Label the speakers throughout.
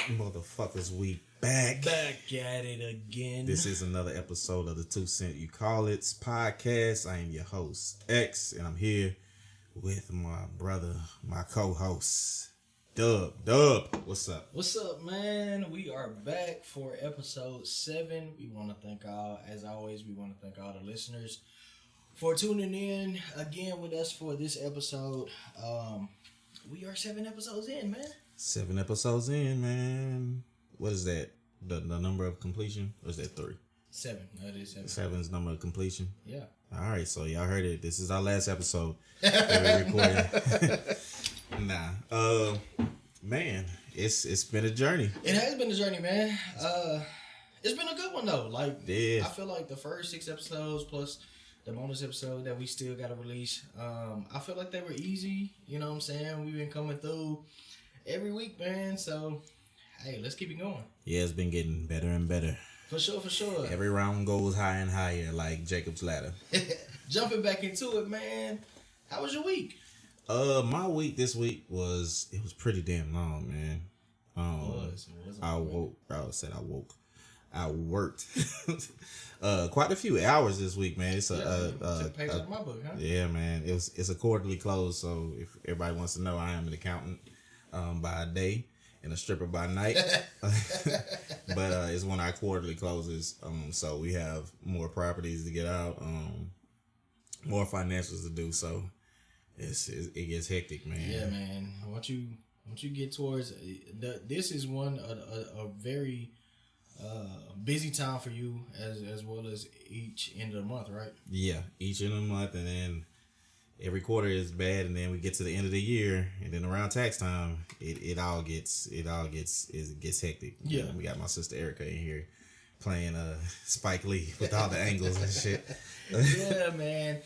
Speaker 1: Motherfuckers, we back.
Speaker 2: Back at it again.
Speaker 1: This is another episode of the 2 Cent You Call It podcast. I am your host, X, and I'm here with my brother, my co-host, Dub. What's up?
Speaker 2: What's up, man? We are back for episode 7. We want to thank all, as always, we want to thank all the listeners for tuning in again with us for this episode. We are 7 episodes in, man.
Speaker 1: 7 episodes in, man. What is that? The number of completion? Or is that 3?
Speaker 2: 7. No, it is 7.
Speaker 1: 7's number of completion?
Speaker 2: Yeah.
Speaker 1: All right, so y'all heard it. This is our last episode that we're recording. Man, it's been a journey.
Speaker 2: It has been a journey, man. It's been a good one though. Like,
Speaker 1: yeah.
Speaker 2: I feel like the first 6 episodes plus the bonus episode that we still got to release, I feel like they were easy. You know what I'm saying? We've been coming through every week, man. So, hey, let's keep it going.
Speaker 1: Yeah, it's been getting better and better.
Speaker 2: For sure.
Speaker 1: Every round goes higher and higher, like Jacob's ladder.
Speaker 2: Jumping back into it, man. How was your week?
Speaker 1: My week this week was pretty damn long, man. I worked quite a few hours this week, man. It's
Speaker 2: took a page out of my book, huh?
Speaker 1: Yeah, man. It's a quarterly close, so if everybody wants to know, I am an accountant by day and a stripper by night. But it's one of our quarterly closes. So we have more properties to get out, more financials to do. So it gets hectic, man.
Speaker 2: Yeah, man. Once you get towards this is one a very busy time for you as well as each end of the month, right?
Speaker 1: Yeah, each end of the month, and then every quarter is bad, and then we get to the end of the year, and then around tax time, it gets hectic.
Speaker 2: Yeah,
Speaker 1: we got my sister Erica in here playing Spike Lee with all the angles and shit.
Speaker 2: Yeah, man.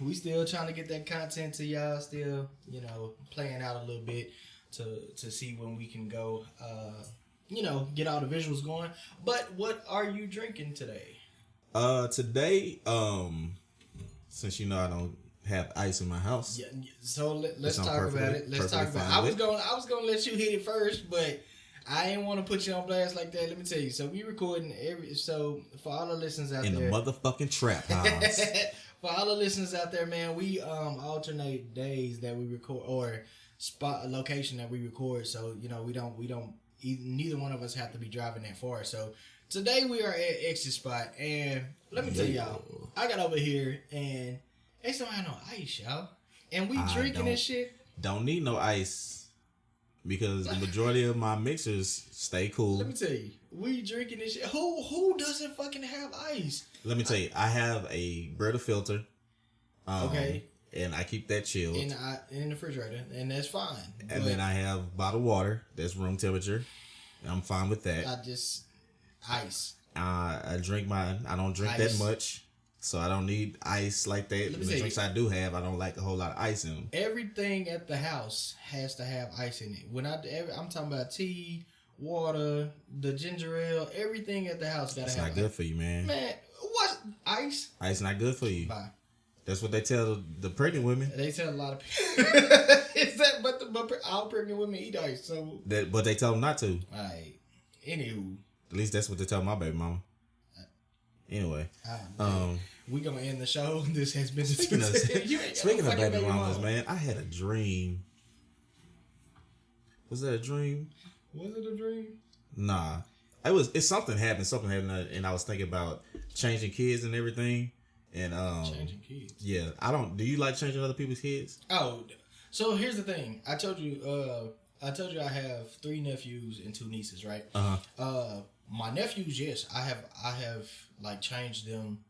Speaker 2: We still trying to get that content to y'all. Still, playing out a little bit to see when we can go. Get all the visuals going. But what are you drinking today?
Speaker 1: Today, since I don't have ice in my house.
Speaker 2: Yeah. So let's talk about it. I was gonna let you hit it first, but I didn't want to put you on blast like that. Let me tell you. So we recording so for all the listeners out there
Speaker 1: in the motherfucking trap house.
Speaker 2: For all the listeners out there, man, we alternate days that we record or location that we record. So we don't. Neither one of us have to be driving that far. So today we are at X's spot, and let me tell y'all, I got over here and X don't have no ice, y'all, and we drinking this shit.
Speaker 1: Don't need no ice because the majority of my mixers stay cool.
Speaker 2: Let me tell you, we drinking this shit. Who doesn't fucking have ice?
Speaker 1: Let me tell you, I have a Brita filter.
Speaker 2: Okay.
Speaker 1: And I keep that chilled
Speaker 2: in the refrigerator, and that's fine.
Speaker 1: And then I have bottled water that's room temperature. I'm fine with that.
Speaker 2: Ice.
Speaker 1: I drink mine. I don't drink that much, so I don't need ice like that. The drinks I do have, I don't like a whole lot of ice in them.
Speaker 2: Everything at the house has to have ice in it. I'm talking about tea, water, the ginger ale, everything at the house gotta have.
Speaker 1: It's not good for you, man.
Speaker 2: Man, what ice?
Speaker 1: Ice not good for you.
Speaker 2: Bye.
Speaker 1: That's what they tell the pregnant women.
Speaker 2: They tell a lot of people. But all pregnant women eat ice, so.
Speaker 1: But they tell them not to.
Speaker 2: Alright. Anywho.
Speaker 1: At least that's what they tell my baby mama. Anyway.
Speaker 2: We gonna end the show. This has been
Speaker 1: speaking of baby mamas, man. I had a dream. Was that a dream?
Speaker 2: Was it a dream?
Speaker 1: Nah. It's something happened. Something happened, and I was thinking about changing kids and everything. And
Speaker 2: changing kids.
Speaker 1: Yeah, do you like changing other people's kids?
Speaker 2: Oh, so here's the thing. I told you I have 3 nephews and 2 nieces, right? My nephews, yes, I have like changed them,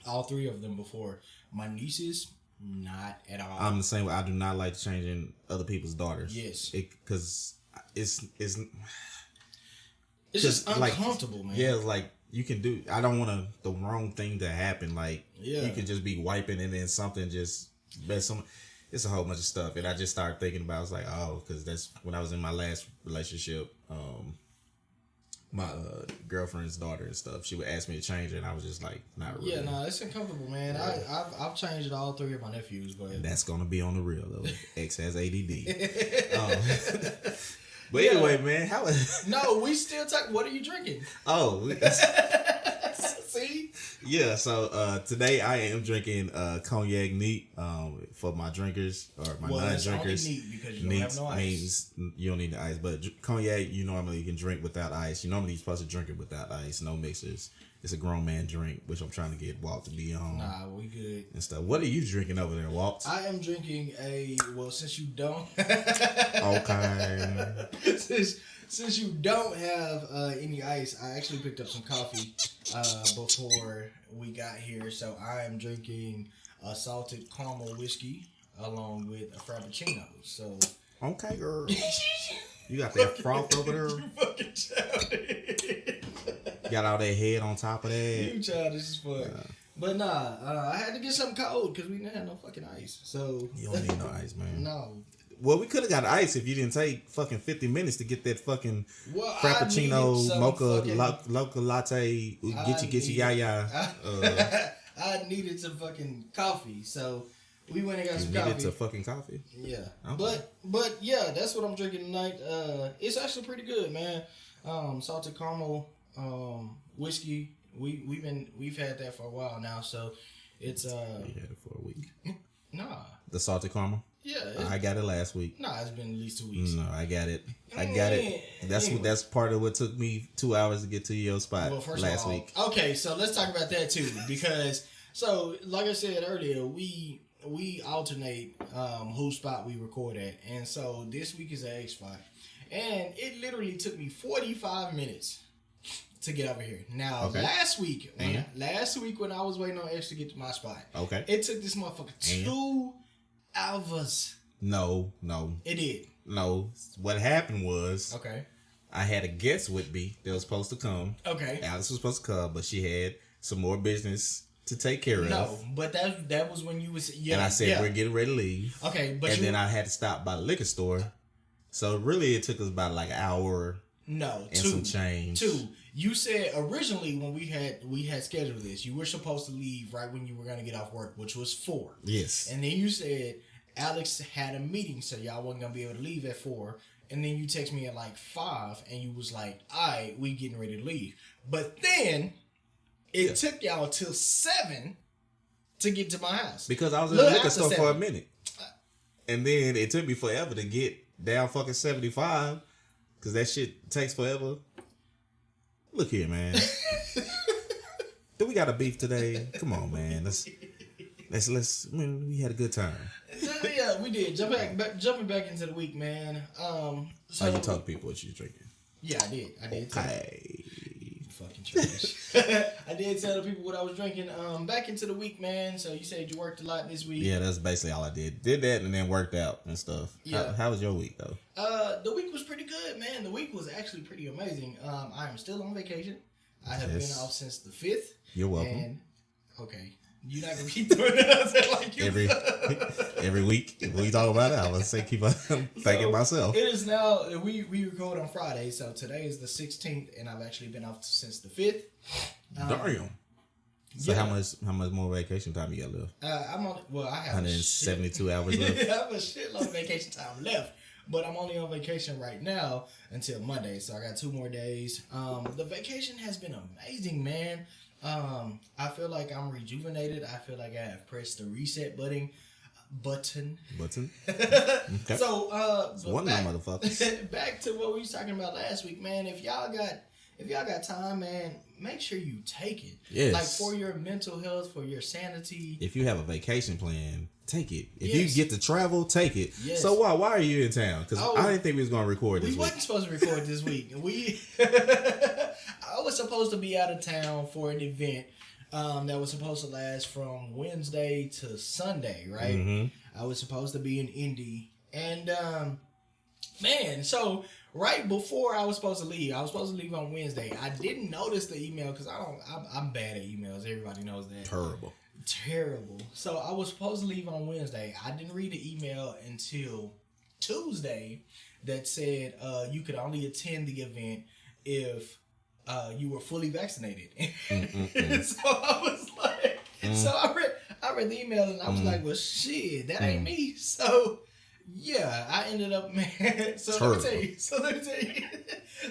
Speaker 2: all 3 of them before. My nieces, not at all.
Speaker 1: I'm the same way. I do not like changing other people's daughters.
Speaker 2: Yes,
Speaker 1: because it's
Speaker 2: just uncomfortable, man.
Speaker 1: Yeah, like. You can do. I don't want the wrong thing to happen. Like you can just be wiping and then something just. It's a whole bunch of stuff, and I just started thinking about. I was like, because that's when I was in my last relationship. My girlfriend's daughter and stuff. She would ask me to change it, and I was just like, not really.
Speaker 2: Yeah, no, it's uncomfortable, man. Yeah. I've changed all 3 of my nephews, but
Speaker 1: and that's gonna be on the real though. X has ADD. But anyway, man, how?
Speaker 2: No, we still talk. What are you drinking?
Speaker 1: Oh,
Speaker 2: See?
Speaker 1: yeah. So today I am drinking cognac neat for my drinkers or my non-drinkers.
Speaker 2: It's only neat because you don't have no ice.
Speaker 1: Means you don't need the ice, but cognac you normally can drink without ice. You normally supposed to drink it without ice, no mixers. It's a grown man drink, which I'm trying to get Walt to be on.
Speaker 2: Nah, we good.
Speaker 1: And stuff. What are you drinking over there, Walt?
Speaker 2: I am drinking since you don't.
Speaker 1: Okay.
Speaker 2: Since you don't have any ice, I actually picked up some coffee before we got here. So I am drinking a salted caramel whiskey along with a frappuccino. So
Speaker 1: okay, girl. You got that froth over there?
Speaker 2: You fucking childish.
Speaker 1: Got all that head on top of that.
Speaker 2: You childish as fuck. But nah, I had to get something cold because we didn't have no fucking ice. So
Speaker 1: you don't need no ice, man.
Speaker 2: No.
Speaker 1: Well, we could have got ice if you didn't take fucking 50 minutes to get that fucking frappuccino, mocha, local latte, get you ya.
Speaker 2: I needed some fucking coffee, so we went and got some coffee.
Speaker 1: You needed some fucking coffee?
Speaker 2: Yeah.
Speaker 1: Okay.
Speaker 2: But yeah, that's what I'm drinking tonight. It's actually pretty good, man. Salted caramel whiskey. We've had that for a while now, so it's
Speaker 1: You had it for a week.
Speaker 2: Nah.
Speaker 1: The salted caramel?
Speaker 2: Yeah.
Speaker 1: I got it last week.
Speaker 2: Nah, it's been at least 2 weeks.
Speaker 1: No, I got it. That's part of what took me 2 hours to get to your spot last week.
Speaker 2: Okay, so let's talk about that too, because like I said earlier, we alternate whose spot we record at, and so this week is an A spot, and it literally took me 45 minutes to get over here. Now, last week when I was waiting on X to get to my spot, it took this motherfucker 2 hours.
Speaker 1: No.
Speaker 2: It did.
Speaker 1: No. What happened was, I had a guest with me that was supposed to come.
Speaker 2: Okay.
Speaker 1: Alice was supposed to come, but she had some more business to take care of.
Speaker 2: No, but that was when you was
Speaker 1: and I said we're getting ready to leave.
Speaker 2: Okay, but
Speaker 1: then I had to stop by the liquor store. So really, it took us about like an hour.
Speaker 2: No,
Speaker 1: and some change.
Speaker 2: 2. You said originally when we had scheduled this, you were supposed to leave right when you were gonna get off work, which was 4.
Speaker 1: Yes.
Speaker 2: And then you said Alex had a meeting, so y'all wasn't gonna be able to leave at 4. And then you text me at like 5, and you was like, "Alright, we getting ready to leave." But then it took y'all till 7 to get to my house
Speaker 1: because I was in the liquor store for a minute, and then it took me forever to get down fucking 75 because that shit takes forever. Look here, man. Do we got a beef today? Come on, man. Let's. I mean, we had a good time.
Speaker 2: Yeah, we did. Jumping back into the week, man.
Speaker 1: So you told people what you drinking?
Speaker 2: Yeah, I did.
Speaker 1: Okay.
Speaker 2: Fucking trash. I did tell the people what I was drinking. Back into the week, man. So you said you worked a lot this week.
Speaker 1: Yeah, that's basically all I did. Did that and then worked out and stuff.
Speaker 2: Yeah.
Speaker 1: How was your week though?
Speaker 2: The week was pretty good, man. The week was actually pretty amazing. I am still on vacation. I have been off since the 5th.
Speaker 1: You're welcome.
Speaker 2: And, okay. You're not gonna keep doing that like you
Speaker 1: every week. When you talk about it, I was say keep on thinking myself.
Speaker 2: It is now we record on Friday, so today is the 16th, and I've actually been off since the 5th.
Speaker 1: Damn. So how much more vacation time you got left?
Speaker 2: I have
Speaker 1: 172 hours left.
Speaker 2: I have a shitload of vacation time left. But I'm only on vacation right now until Monday, so I got 2 more days. The vacation has been amazing, man. I feel like I'm rejuvenated. I feel like I have pressed the reset button. Okay. So,
Speaker 1: one motherfucker.
Speaker 2: Back to what we was talking about last week, man. If y'all got time, man, make sure you take it.
Speaker 1: Yes.
Speaker 2: Like for your mental health, for your sanity.
Speaker 1: If you have a vacation plan, take it. If you get to travel, take it.
Speaker 2: Yes.
Speaker 1: So why are you in town? Because I didn't think we was gonna record this week.
Speaker 2: We wasn't supposed to record this week. I was supposed to be out of town for an event that was supposed to last from Wednesday to Sunday, right? Mm-hmm. I was supposed to be in Indy, and man, so right before I was supposed to leave on Wednesday. I didn't notice the email because I'm bad at emails. Everybody knows that. Terrible. So I was supposed to leave on Wednesday. I didn't read the email until Tuesday that said you could only attend the event if you were fully vaccinated. So I was like, so I read the email and I was like, well, shit, that ain't me. So Yeah, I ended up, man. So let me tell you.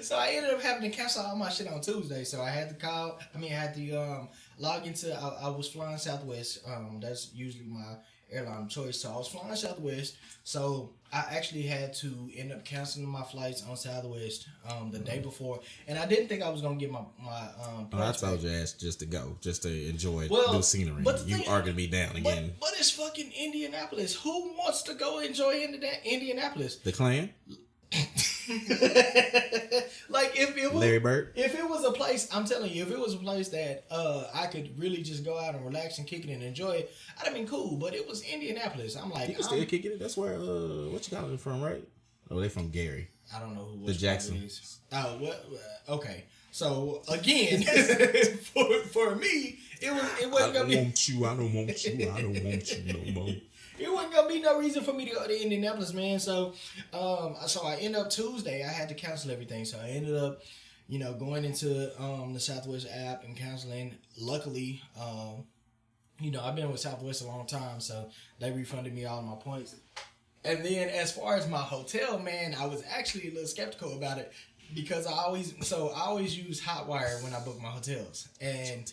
Speaker 2: So I ended up having to cancel all my shit on Tuesday. So I had to call. I mean, I had to log into. I was flying Southwest. That's usually my airline of choice. So I was flying Southwest. So I actually had to end up canceling my flights on Southwest the day before, and I didn't think I was gonna get my
Speaker 1: I told your ass just to go, just to enjoy
Speaker 2: Well,
Speaker 1: new scenery.
Speaker 2: but
Speaker 1: You argued me down again.
Speaker 2: But it's fucking Indianapolis. Who wants to go enjoy Indianapolis?
Speaker 1: The Clan,
Speaker 2: Like if it was
Speaker 1: Larry Bird.
Speaker 2: if it was a place, I'm telling you, if it was a place that I could really just go out and relax and kick it and enjoy it, I'd have been cool. But it was Indianapolis. I'm like,
Speaker 1: You can still kick it. That's where what you call it from, right? Oh, they from Gary.
Speaker 2: I don't know who
Speaker 1: The Jackson.
Speaker 2: Oh, what? Okay. So again, for me, it wasn't gonna be.
Speaker 1: I don't want you no more.
Speaker 2: It wasn't gonna be no reason for me to go to Indianapolis, man. So I ended up Tuesday. I had to cancel everything. So I ended up, going into the Southwest app and canceling. Luckily, I've been with Southwest a long time, so they refunded me all of my points. And then as far as my hotel, man, I was actually a little skeptical about it because I always use Hotwire when I book my hotels. And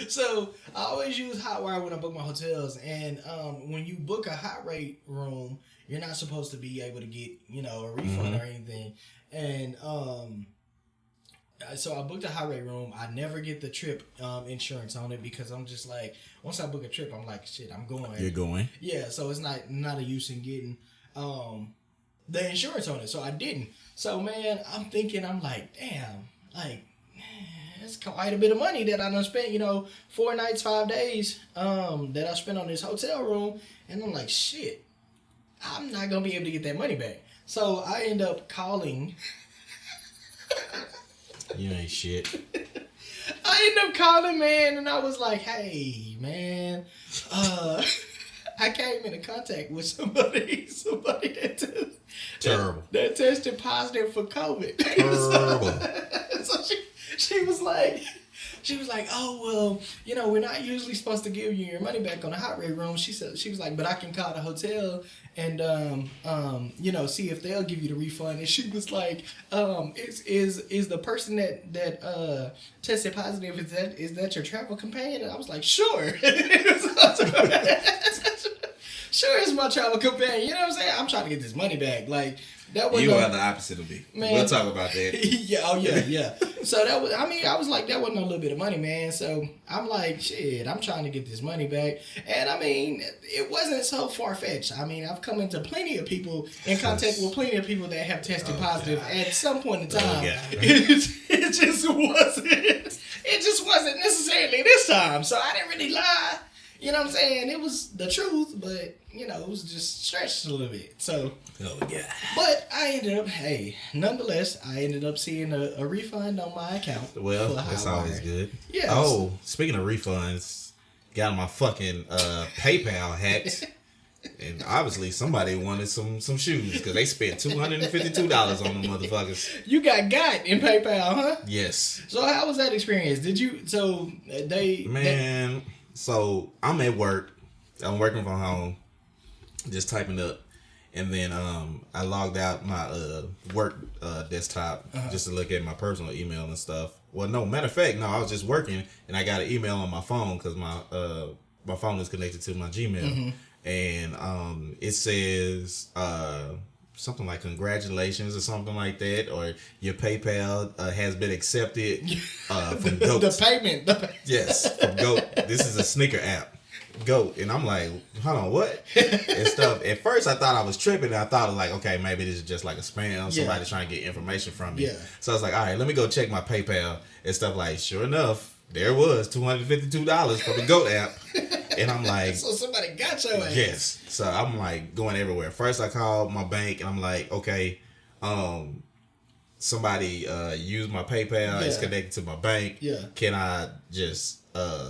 Speaker 2: so I always use Hotwire when I book my hotels. And when you book a hot rate room, you're not supposed to be able to get, a refund or anything. And so I booked a high rate room. I never get the trip insurance on it because I'm just like, once I book a trip, I'm like, shit, I'm going.
Speaker 1: You're going.
Speaker 2: Yeah, so it's not a use in getting the insurance on it. So I didn't. So man, I'm like, damn, like it's quite a bit of money that I done spent, 4 nights, 5 days that I spent on this hotel room, and I'm like, shit, I'm not gonna be able to get that money back. So I end up calling.
Speaker 1: You ain't shit.
Speaker 2: I ended up calling, man, and I was like, hey, man, I came into contact with somebody that tested positive for COVID.
Speaker 1: Terrible.
Speaker 2: So she was like, oh, well, we're not usually supposed to give you your money back on the hot rate room. She was like, but I can call the hotel and see if they'll give you the refund. And she was like, is the person that tested positive, is that your travel companion? And I was like, sure. Sure, it's my travel companion. You know what I'm saying? I'm trying to get this money back. Like, that was
Speaker 1: you are the opposite of me. Man, we'll talk about that.
Speaker 2: yeah. So I was like, that wasn't a little bit of money, man. So I'm like, shit, I'm trying to get this money back. And I mean, it wasn't so far-fetched. I mean, I've come into plenty of people, in contact with plenty of people that have tested positive at some point in time. It just wasn't necessarily this time. So I didn't really lie. You know what I'm saying? It was the truth, but, it was just stretched a little bit. So, but I nonetheless, I ended up seeing a refund on my account.
Speaker 1: Well, that's always good.
Speaker 2: Yeah.
Speaker 1: Oh, speaking of refunds, got my fucking PayPal hacked. And obviously somebody wanted some shoes because they spent $252 on them motherfuckers.
Speaker 2: You got in PayPal, huh?
Speaker 1: Yes.
Speaker 2: So how was that experience?
Speaker 1: So I'm at work. I'm working from home, just typing up, and then I logged out my work desktop just to look at my personal email and stuff. Well, no, matter of fact, no, I was just working and I got an email on my phone because my phone is connected to my Gmail, and it says something like congratulations or something like that, or your PayPal has been accepted from Goat.
Speaker 2: The payment.
Speaker 1: Yes, from Goat. This is a sneaker app, Goat. And I'm like, hold on, what? And stuff. At first I thought I was tripping, and I thought like, okay, maybe this is just like a spam, somebody trying to get information from me. Yeah. So I was like, all right, let me go check my PayPal and stuff. Like, sure enough, there was $252 for the Goat app. And I'm like,
Speaker 2: so somebody got your ass.
Speaker 1: Yes. So I'm like going everywhere. First I called my bank and I'm like, okay, somebody used my PayPal. It's connected to my bank. Yeah. Can I just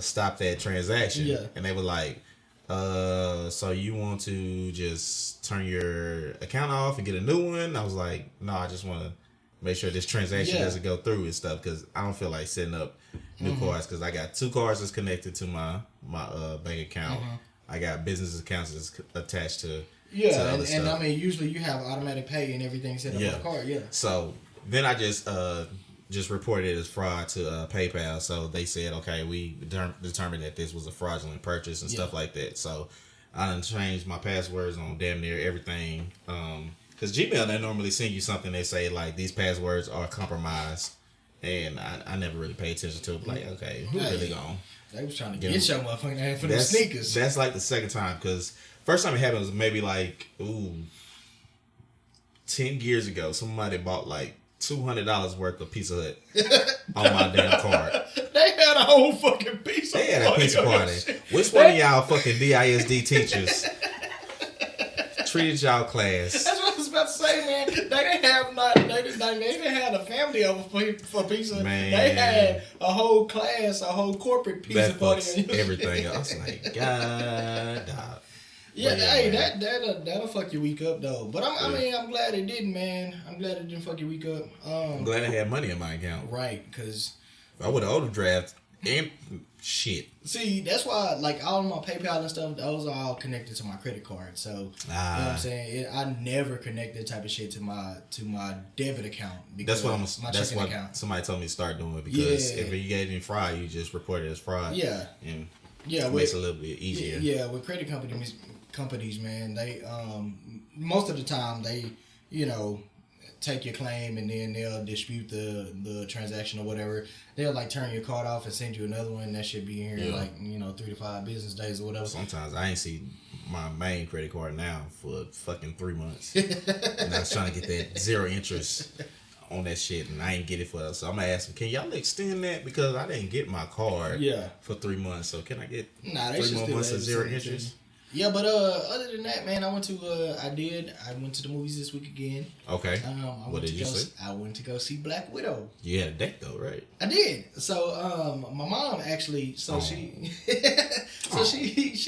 Speaker 1: stop that transaction? Yeah. And they were like, so you want to just turn your account off and get a new one? I was like, no, I just want to make sure this transaction doesn't go through and stuff because I don't feel like setting up new cards because I got 2 cards that's connected to my bank account. I got business accounts that's attached to.
Speaker 2: Yeah,
Speaker 1: to other
Speaker 2: and
Speaker 1: stuff.
Speaker 2: I mean, usually you have automatic pay and everything set up on the card. Yeah.
Speaker 1: So then I just reported it as fraud to PayPal. So they said, okay, we determined that this was a fraudulent purchase and stuff like that. So I done changed my passwords on damn near everything. Because Gmail, they normally send you something they say like these passwords are compromised, and I never really pay attention to it. Like, okay, who really gone?
Speaker 2: They was trying to get your motherfucking ass for them sneakers.
Speaker 1: That's like the second time, because first time it happened was maybe like 10 years ago. Somebody bought like $200 worth of Pizza Hut on my damn card.
Speaker 2: They had a whole fucking pizza party.
Speaker 1: They had a pizza party. Which one of y'all fucking DISD teachers treated y'all class?
Speaker 2: That's what I was about to say, man. They didn't have a family over for pizza.
Speaker 1: Man.
Speaker 2: They had a whole class, a whole corporate pizza
Speaker 1: That
Speaker 2: party.
Speaker 1: fucks everything else. Like, God, dog.
Speaker 2: Yeah,
Speaker 1: yeah,
Speaker 2: hey,
Speaker 1: man.
Speaker 2: that'll fuck your week up though. But I'm glad it didn't, man. I'm glad it didn't fuck your week up.
Speaker 1: I'm glad I had money in my account.
Speaker 2: Right, because
Speaker 1: I would have overdraft and shit.
Speaker 2: see, that's why like all of my PayPal and stuff, those are all connected to my credit card. So you know what I'm saying? I never connect that type of shit to my debit account because
Speaker 1: that's what somebody told me to start doing, because if you get any fraud, you just report it as fraud.
Speaker 2: Yeah.
Speaker 1: And
Speaker 2: yeah,
Speaker 1: it makes it a little bit easier.
Speaker 2: Yeah, with credit companies, man, they most of the time they, take your claim and then they'll dispute the transaction or whatever. They'll like turn your card off and send you another one. That should be in here in like 3 to 5 business days or whatever.
Speaker 1: Sometimes I ain't see my main credit card now for fucking 3 months, and I was trying to get that zero interest on that shit, and I ain't get it for us. So I'm gonna ask them, can y'all extend that, because I didn't get my card for 3 months. So can I get 3 more months of zero interest?
Speaker 2: Yeah, but other than that, man, I went to the movies this week again.
Speaker 1: Okay. What did you see?
Speaker 2: I went to go see Black Widow.
Speaker 1: You had a date though, right?
Speaker 2: I did. So my mom actually, she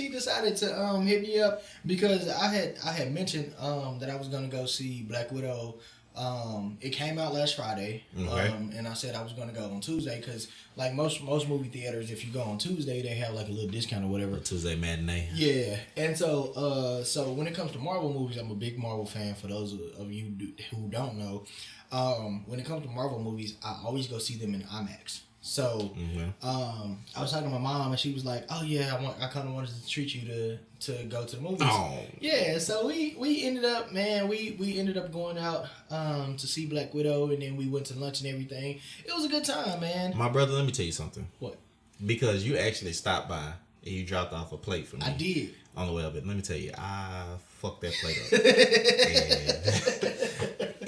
Speaker 2: decided to hit me up because I had mentioned that I was gonna go see Black Widow. It came out last Friday, and I said I was going to go on Tuesday because, like most movie theaters, if you go on Tuesday, they have like a little discount or whatever.
Speaker 1: Tuesday matinee.
Speaker 2: Yeah, and so when it comes to Marvel movies, I'm a big Marvel fan. For those of you who don't know, when it comes to Marvel movies, I always go see them in IMAX. So, I was talking to my mom, and she was like, "Oh yeah, I kind of wanted to treat you to go to the movies."
Speaker 1: Oh.
Speaker 2: Yeah, so we ended up, man, we ended up going out to see Black Widow, and then we went to lunch and everything. It was a good time, man.
Speaker 1: My brother, let me tell you something.
Speaker 2: What?
Speaker 1: Because you actually stopped by and you dropped off a plate for me.
Speaker 2: I did.
Speaker 1: On the way up, but let me tell you, I fucked that plate up, and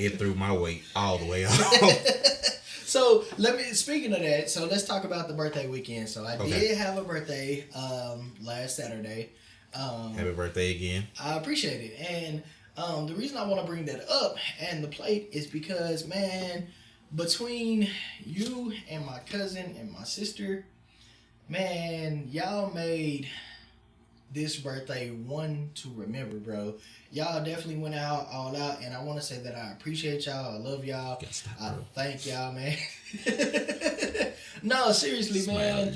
Speaker 1: it threw my weight all the way off.
Speaker 2: So speaking of that, so let's talk about the birthday weekend. So I did have a birthday last Saturday.
Speaker 1: Happy birthday again.
Speaker 2: I appreciate it. And the reason I want to bring that up and the plate is because, man, between you and my cousin and my sister, man, y'all made this birthday one to remember, bro. Y'all definitely went out all out, and I want to say that I appreciate y'all. I love y'all. I thank y'all, man. No, seriously, man.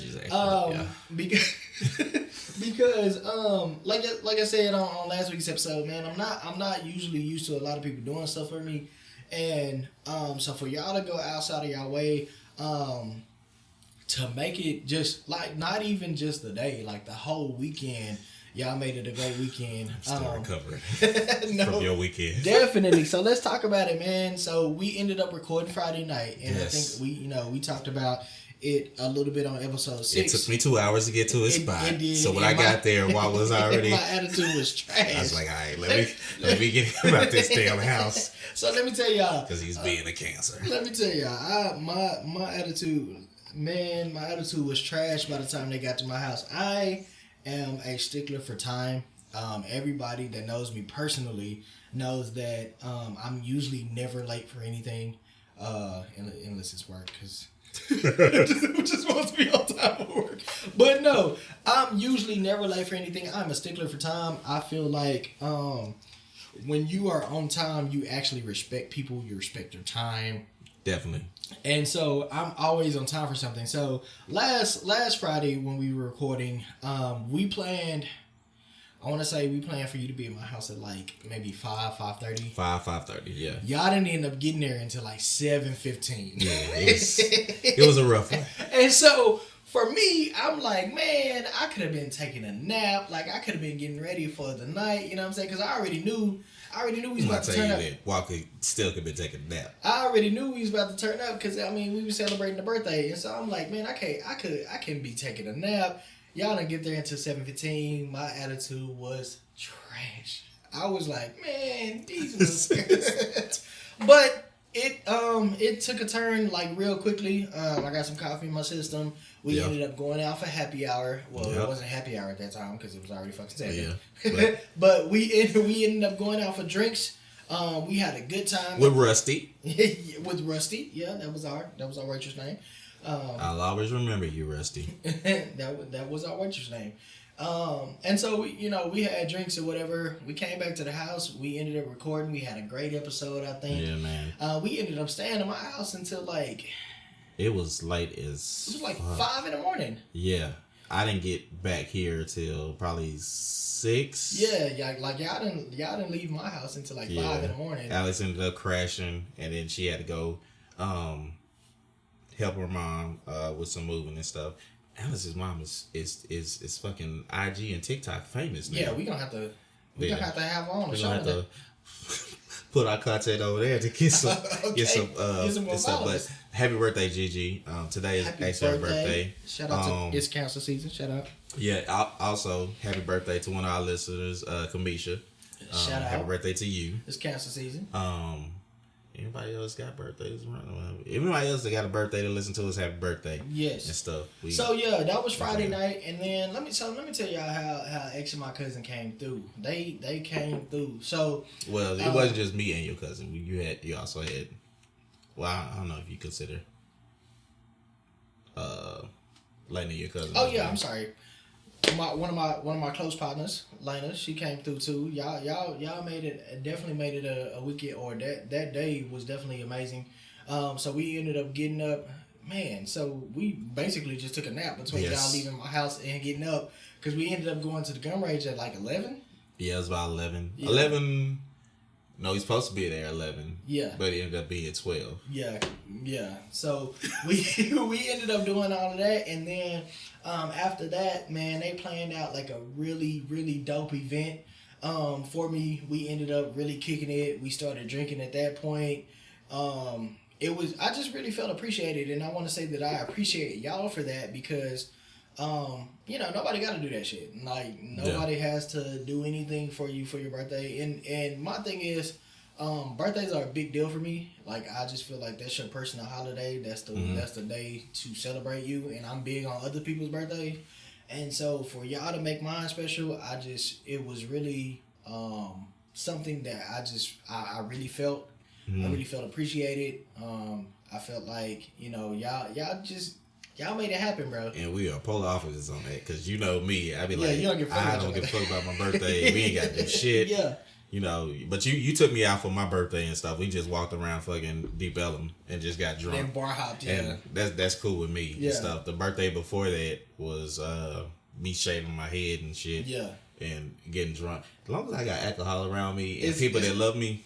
Speaker 2: Because like I said on last week's episode, man, I'm not usually used to a lot of people doing stuff for me, and so for y'all to go outside of y'all way, to make it just like not even just the day, like the whole weekend. Y'all made it a great weekend.
Speaker 1: I'm still recovering
Speaker 2: from
Speaker 1: your weekend.
Speaker 2: Definitely. So let's talk about it, man. So we ended up recording Friday night, and I think we talked about it a little bit on episode 6.
Speaker 1: It took me 2 hours to get to his spot. It did. So when I got there, what was already
Speaker 2: my attitude was trash.
Speaker 1: I was like, all right, let me get him out this damn house.
Speaker 2: So let me tell y'all,
Speaker 1: because he's being a cancer.
Speaker 2: Let me tell y'all, my attitude, man, my attitude was trash by the time they got to my house. I am a stickler for time. Everybody that knows me personally knows that I'm usually never late for anything, unless it's work, because we're just supposed to be on time for work. But no, I'm usually never late for anything. I'm a stickler for time. I feel like when you are on time, you actually respect people. You respect their time.
Speaker 1: Definitely.
Speaker 2: And so I'm always on time for something. So last Friday when we were recording, we planned I want to say we planned for you to be in my house at like maybe 5:30.
Speaker 1: 5:30. Yeah.
Speaker 2: Y'all didn't end up getting there until like 7:15.
Speaker 1: Yeah, it was a rough one.
Speaker 2: And so for me, I'm like, man, I could have been taking a nap. Like I could have been getting ready for the night. You know what I'm saying? Because I already knew we was about to turn up.
Speaker 1: Walker still could be taking a nap.
Speaker 2: I already knew we was about to turn up because I mean we were celebrating the birthday, and so I'm like, man, I can't be taking a nap. Y'all didn't get there until 7:15. My attitude was trash. I was like, man, these motherfuckers. But it took a turn like real quickly. I got some coffee in my system. We ended up going out for happy hour. Well, it wasn't happy hour at that time because it was already fucking 7. Yeah, but we ended up going out for drinks. We had a good time
Speaker 1: with Rusty.
Speaker 2: With Rusty, yeah, that was our waitress name.
Speaker 1: I'll always remember you, Rusty.
Speaker 2: that was our waitress name. And so we had drinks or whatever. We came back to the house. We ended up recording. We had a great episode, I think.
Speaker 1: Yeah, man.
Speaker 2: We ended up staying in my house until like.
Speaker 1: It was late as.
Speaker 2: It was like 5 in the morning.
Speaker 1: Yeah, I didn't get back here till probably 6.
Speaker 2: Yeah, like y'all didn't leave my house until like 5 in the morning.
Speaker 1: Alex ended up crashing, and then she had to go help her mom with some moving and stuff. Alex's mom is fucking IG and TikTok famous now.
Speaker 2: Yeah, we gonna have to have her on the show.
Speaker 1: Have to put our content over there to get some get some
Speaker 2: more.
Speaker 1: But happy birthday, Gigi. Today is actually her birthday.
Speaker 2: Shout out to it's cancer season. Shout out.
Speaker 1: Yeah. Also, happy birthday to one of our listeners, Kamisha.
Speaker 2: Shout out.
Speaker 1: Happy birthday to you.
Speaker 2: It's cancer season.
Speaker 1: Anybody else got birthdays? Anybody else that got a birthday to listen to us, happy birthday.
Speaker 2: Yes.
Speaker 1: And stuff.
Speaker 2: So yeah, that was Friday night, and then let me tell y'all how X and my cousin came through. They came through. So
Speaker 1: well, it wasn't just me and your cousin. You also had. Well, I don't know if you consider. Lena your cousin.
Speaker 2: Oh yeah, I'm sorry. One of my close partners, Lena, she came through too. Y'all definitely made it a weekend, or that day was definitely amazing. So we ended up getting up, man. So we basically just took a nap between y'all leaving my house and getting up, because we ended up going to the gun range at like 11.
Speaker 1: Yeah, it was about 11. Yeah. 11. No, he's supposed to be there at 11.
Speaker 2: Yeah.
Speaker 1: But it ended up being 12.
Speaker 2: Yeah. So we ended up doing all of that, and then after that, man, they planned out like a really, really dope event for me. We ended up really kicking it. We started drinking at that point. I just really felt appreciated, and I want to say that I appreciate y'all for that, because nobody got to do that shit. Like, nobody has to do anything for you for your birthday. And my thing is, birthdays are a big deal for me. Like, I just feel like that's your personal holiday. That's the day to celebrate you. And I'm big on other people's birthdays. And so for y'all to make mine special, it was really something that I really felt. I really felt appreciated. I felt like, y'all made it happen, bro.
Speaker 1: And we are polar opposites on that, because you know me, I be like, I don't give a fuck about my birthday. We ain't got to do shit.
Speaker 2: Yeah.
Speaker 1: But you took me out for my birthday and stuff. We just walked around fucking Deep Ellum and just got drunk.
Speaker 2: And bar hopped,
Speaker 1: yeah. And that's cool with me and stuff. The birthday before that was me shaving my head and shit.
Speaker 2: Yeah.
Speaker 1: And getting drunk. As long as I got alcohol around me and people that love me,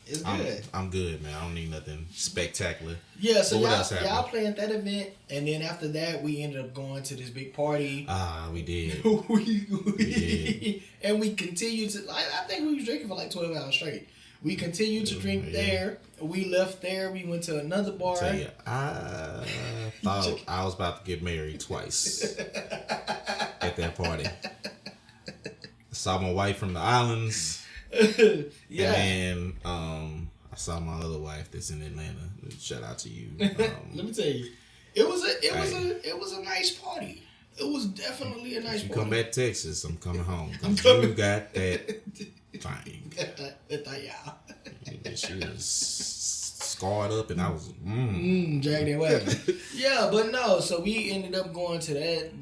Speaker 1: I'm good, man. I don't need nothing spectacular.
Speaker 2: Yeah, so y'all planned that event, and then after that, we ended up going to this big party.
Speaker 1: We did.
Speaker 2: we did. And we continued to, I think we was drinking for like 12 hours straight. We continued to drink there. We left there. We went to another bar.
Speaker 1: I thought I was about to get married twice at that party. Saw my wife from the islands.
Speaker 2: Yeah.
Speaker 1: And then I saw my other wife that's in Atlanta. Shout out to you.
Speaker 2: Let me tell you, it was a nice party. It was definitely a nice party.
Speaker 1: You come back to Texas, I'm coming home. You got that thing. She was scarred up, and I was
Speaker 2: dragged away. Yeah, but no. So we ended up going to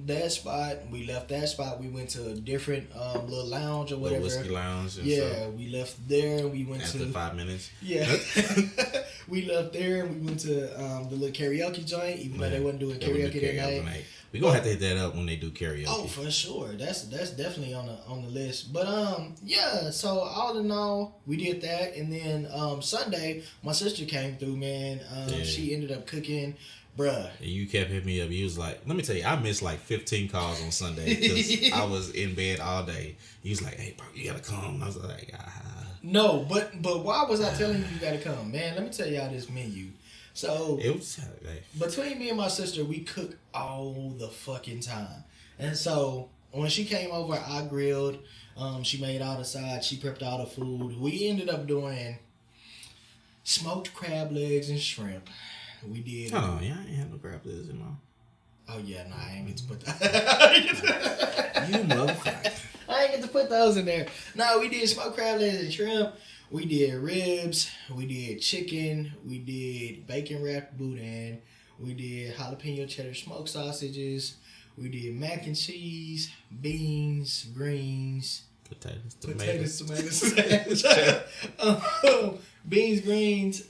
Speaker 2: that spot. We left that spot. We went to a different little lounge or whatever.
Speaker 1: Whiskey lounge. And
Speaker 2: stuff. We left there. And we went
Speaker 1: after 5 minutes.
Speaker 2: Yeah. We left there and we went to the little karaoke joint. Even though they wasn't doing karaoke that night.
Speaker 1: We gonna have to hit that up when they do karaoke.
Speaker 2: Oh, for sure. That's definitely on the list. But yeah. So all in all, we did that, and then Sunday, my sister came through. Man, she ended up cooking, bruh.
Speaker 1: And you kept hitting me up. You was like, let me tell you, I missed like 15 calls on Sunday because I was in bed all day. He was like, hey, bro, you gotta come. And I was like,
Speaker 2: No, but why was I telling you gotta come, man? Let me tell y'all this menu. So
Speaker 1: it was
Speaker 2: between me and my sister, we cook all the fucking time. And so when she came over, I grilled. She made all the sides. She prepped all the food. We ended up doing smoked crab legs and shrimp. We did.
Speaker 1: Oh, yeah, I ain't had no crab legs in my.
Speaker 2: Oh yeah, no, I ain't get to put that.
Speaker 1: You motherfucker.
Speaker 2: I ain't get to put those in there. No, we did smoked crab legs and shrimp. We did ribs, we did chicken, we did bacon wrapped boudin, we did jalapeno cheddar smoked sausages, we did mac and cheese, beans, greens,
Speaker 1: tomatoes,
Speaker 2: beans, greens,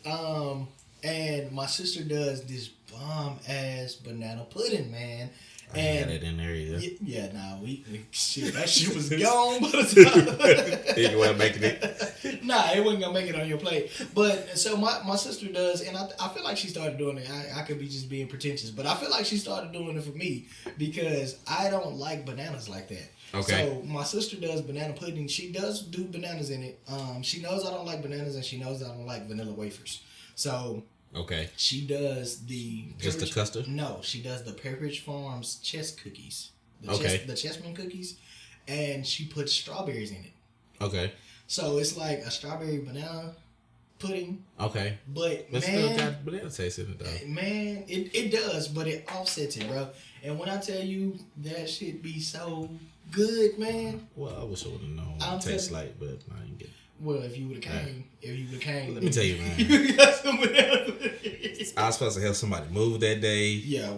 Speaker 2: and my sister does this bomb ass banana pudding, man.
Speaker 1: I had it in there either.
Speaker 2: Yeah, nah, we shit, that shit was gone by the time.
Speaker 1: You wasn't making it?
Speaker 2: Nah, it wasn't gonna make it on your plate. But so my sister does, and I feel like she started doing it. I could be just being pretentious, but I feel like she started doing it for me because I don't like bananas like that.
Speaker 1: Okay.
Speaker 2: So my sister does banana pudding. She does do bananas in it. She knows I don't like bananas, and she knows I don't like vanilla wafers. So.
Speaker 1: Okay.
Speaker 2: She does the
Speaker 1: just the custard?
Speaker 2: No, she does the Pepperidge Farms chess cookies. The Chessman cookies, and she puts strawberries in it.
Speaker 1: Okay.
Speaker 2: So it's like a strawberry banana pudding.
Speaker 1: Okay.
Speaker 2: But
Speaker 1: still got banana taste in it though.
Speaker 2: Man, it does, but it offsets it, bro. And when I tell you that shit be so good, man.
Speaker 1: Well, I wish I would have known what it tastes like, but I didn't get it.
Speaker 2: Well, if you would have came,
Speaker 1: let me tell you, man.
Speaker 2: You got some banana.
Speaker 1: I was supposed to help somebody move that day.
Speaker 2: Yeah,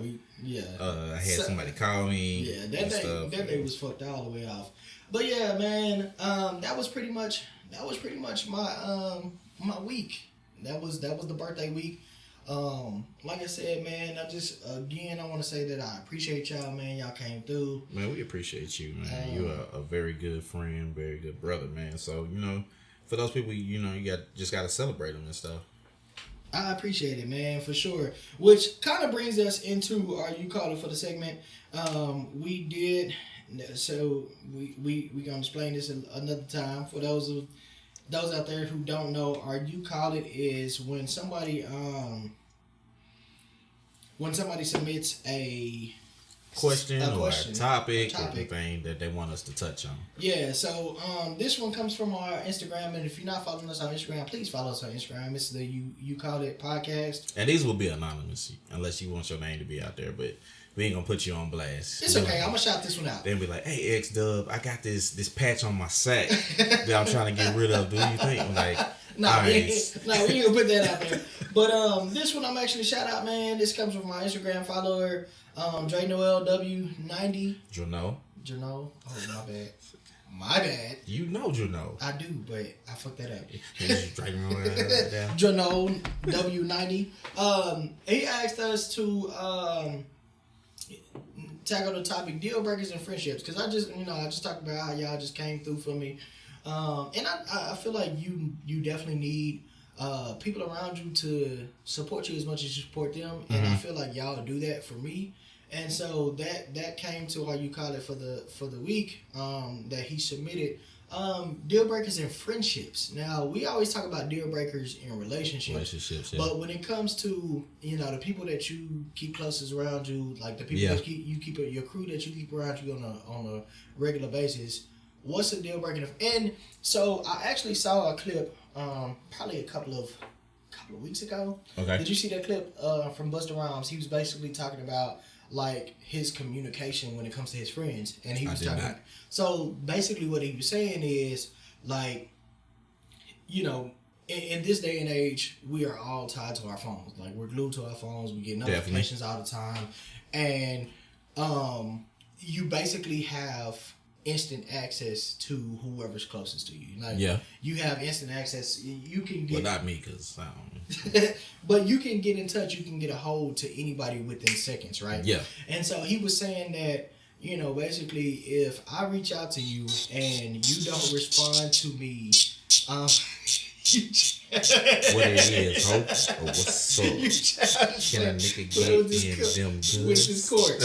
Speaker 1: I had somebody call me.
Speaker 2: Yeah, that day was fucked all the way off. But yeah, man, that was pretty much my my week. That was the birthday week. Like I said, man, I want to say that I appreciate y'all, man. Y'all came through.
Speaker 1: Man, we appreciate you, man. You are a very good friend, very good brother, man. So, for those people, you just got to celebrate them and stuff.
Speaker 2: I appreciate it, man, for sure. Which kind of brings us into our You Called It for the segment. We did, so we gonna explain this another time for those out there who don't know. Our You Call It is when somebody submits a
Speaker 1: question or a topic or anything that they want us to touch on.
Speaker 2: Yeah, so this one comes from our Instagram, and if you're not following us on Instagram, please follow us on Instagram. It's the You Called It podcast.
Speaker 1: And these will be anonymous unless you want your name to be out there, but we ain't gonna put you on blast.
Speaker 2: It's okay, I'm gonna shout this one out.
Speaker 1: Then be like, hey X-Dub, I got this patch on my sack that I'm trying to get rid of. Do you think? I'm like,
Speaker 2: No, we ain't gonna put that out there. But this one I'm actually shout out, man. This comes from my Instagram follower, Dre Noel W90.
Speaker 1: Jano.
Speaker 2: Oh, my bad.
Speaker 1: You know Jano.
Speaker 2: I do, but I fucked that up.
Speaker 1: Jano
Speaker 2: W90. He asked us to tackle the topic deal breakers and friendships, because I just talked about how y'all just came through for me. And I feel like you definitely need people around you to support you as much as you support them, and I feel like y'all do that for me. And so that came to our You Call It for the week that he submitted. Deal breakers in friendships. Now, we always talk about deal breakers in relationships,
Speaker 1: yeah.
Speaker 2: But when it comes to the people that you keep closest around you, like the people that you keep your crew that you keep around you on a regular basis. What's a deal breaker? And so I actually saw a clip probably a couple of weeks ago.
Speaker 1: Okay.
Speaker 2: Did you see that clip from Busta Rhymes? He was basically talking about like his communication when it comes to his friends, and he was talking. So basically, what he was saying is like, in this day and age, we are all tied to our phones. Like, we're glued to our phones. We get notifications all the time, and you basically have instant access to whoever's closest to you. Like,
Speaker 1: Yeah.
Speaker 2: you have instant access. You can get.
Speaker 1: Well, not me, because I don't.
Speaker 2: But you can get in touch. You can get a hold to anybody within seconds, right?
Speaker 1: Yeah.
Speaker 2: And so he was saying that, basically, if I reach out to you and you don't respond to me,
Speaker 1: what it is, hope, or what's up? Can a nigga get in them goods?
Speaker 2: With this court.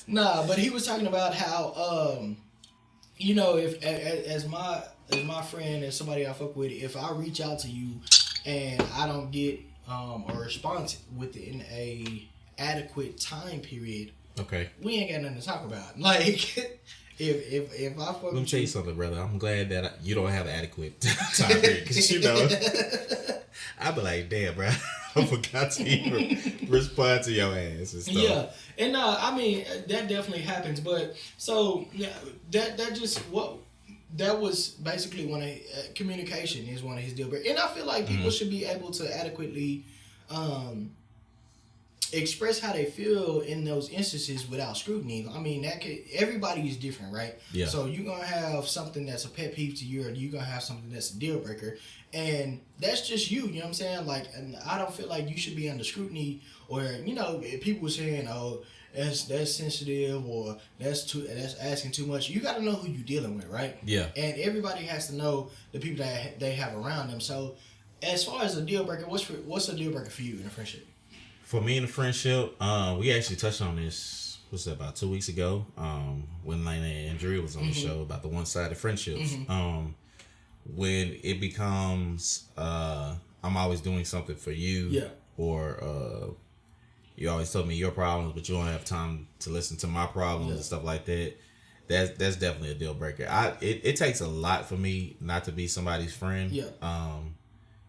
Speaker 2: Nah, but he was talking about how, if as my friend and somebody I fuck with, if I reach out to you and I don't get a response within a adequate time period,
Speaker 1: okay,
Speaker 2: we ain't got nothing to talk about. Like, if I fuck
Speaker 1: let me tell you something, brother. I'm glad that you don't have adequate time period, because I be like, damn, bro, I forgot to even respond to your ass and stuff.
Speaker 2: Yeah, and I mean that definitely happens. But so that was basically one of communication is one of his deal breakers, and I feel like people should be able to adequately express how they feel in those instances without scrutiny. I mean, everybody is different, right?
Speaker 1: Yeah.
Speaker 2: So you're gonna have something that's a pet peeve to you, or you're gonna have something that's a deal breaker, and that's just you. You know what I'm saying? Like, and I don't feel like you should be under scrutiny, or if people were saying, "Oh, that's sensitive," or that's asking too much. You got to know who you're dealing with, right?
Speaker 1: Yeah.
Speaker 2: And everybody has to know the people that they have around them. So, as far as a deal breaker, what's a deal breaker for you in a friendship?
Speaker 1: For me in a friendship, we actually touched on this, what's that, about 2 weeks ago, when Lena and Drew was on the show about the one-sided friendships. When it becomes, I'm always doing something for you, or you always tell me your problems, but you don't have time to listen to my problems and stuff like that. That's definitely a deal breaker. It takes a lot for me not to be somebody's friend.
Speaker 2: Yeah.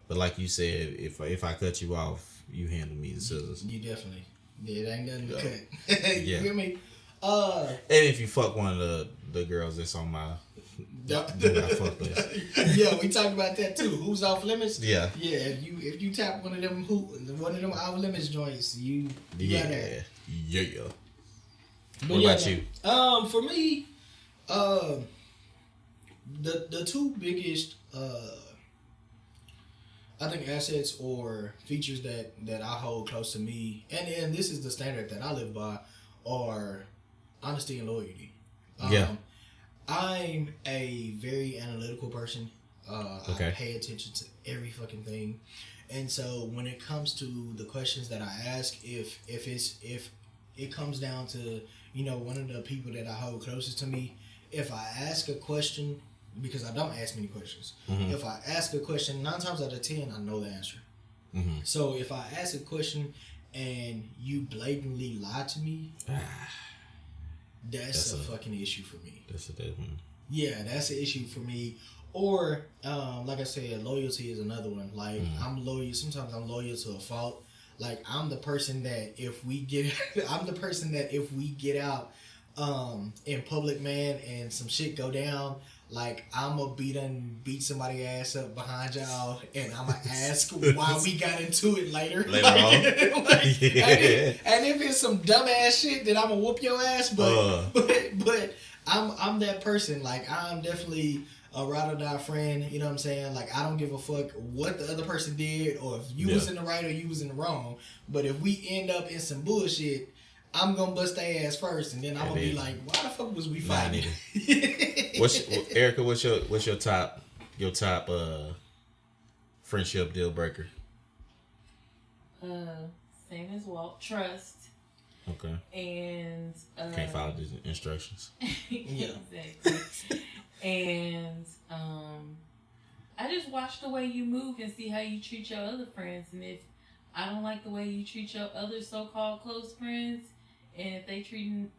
Speaker 1: But like you said, if I cut you off, you handle me the scissors.
Speaker 2: You definitely. Yeah, it ain't nothing to cut. You feel me?
Speaker 1: And if you fuck one of the girls that's on my fuck list.
Speaker 2: Yeah, we talked about that too. Who's off limits?
Speaker 1: Yeah.
Speaker 2: Yeah, if you tap one of them off limits joints, you
Speaker 1: Yeah.
Speaker 2: But
Speaker 1: what about you?
Speaker 2: For me, the two biggest I think assets or features that I hold close to me, and this is the standard that I live by, are honesty and loyalty. I'm a very analytical person.
Speaker 1: Okay.
Speaker 2: I pay attention to every fucking thing, and so when it comes to the questions that I ask, if it comes down to one of the people that I hold closest to me, if I ask a question, because I don't ask many questions, if I ask a question, 9 times out of 10 I know the answer. So if I ask a question and you blatantly lie to me, that's a fucking issue for me.
Speaker 1: That's a dead one.
Speaker 2: Yeah, that's an issue for me. Or, like I said, loyalty is another one. Like, I'm loyal. Sometimes I'm loyal to a fault. Like, I'm the person that if we get out in public, man, and some shit go down, like, I'm gonna beat somebody ass up behind y'all, and I'm gonna ask why we got into it later on. And if it's some dumbass shit, then I'm gonna whoop your ass. But I'm that person. Like, I'm definitely a ride or die friend. You know what I'm saying? Like, I don't give a fuck what the other person did, or if you was in the right or you was in the wrong. But if we end up in some bullshit, I'm gonna bust their ass first, and then I'm gonna be like, "Why the fuck was we fighting?"
Speaker 1: Erica? What's your top friendship deal breaker?
Speaker 3: Same as Walt. Trust.
Speaker 1: Okay.
Speaker 3: And
Speaker 1: can't follow these instructions.
Speaker 3: Yeah, exactly. And I just watch the way you move and see how you treat your other friends, and if I don't like the way you treat your other so-called close friends, and if they treating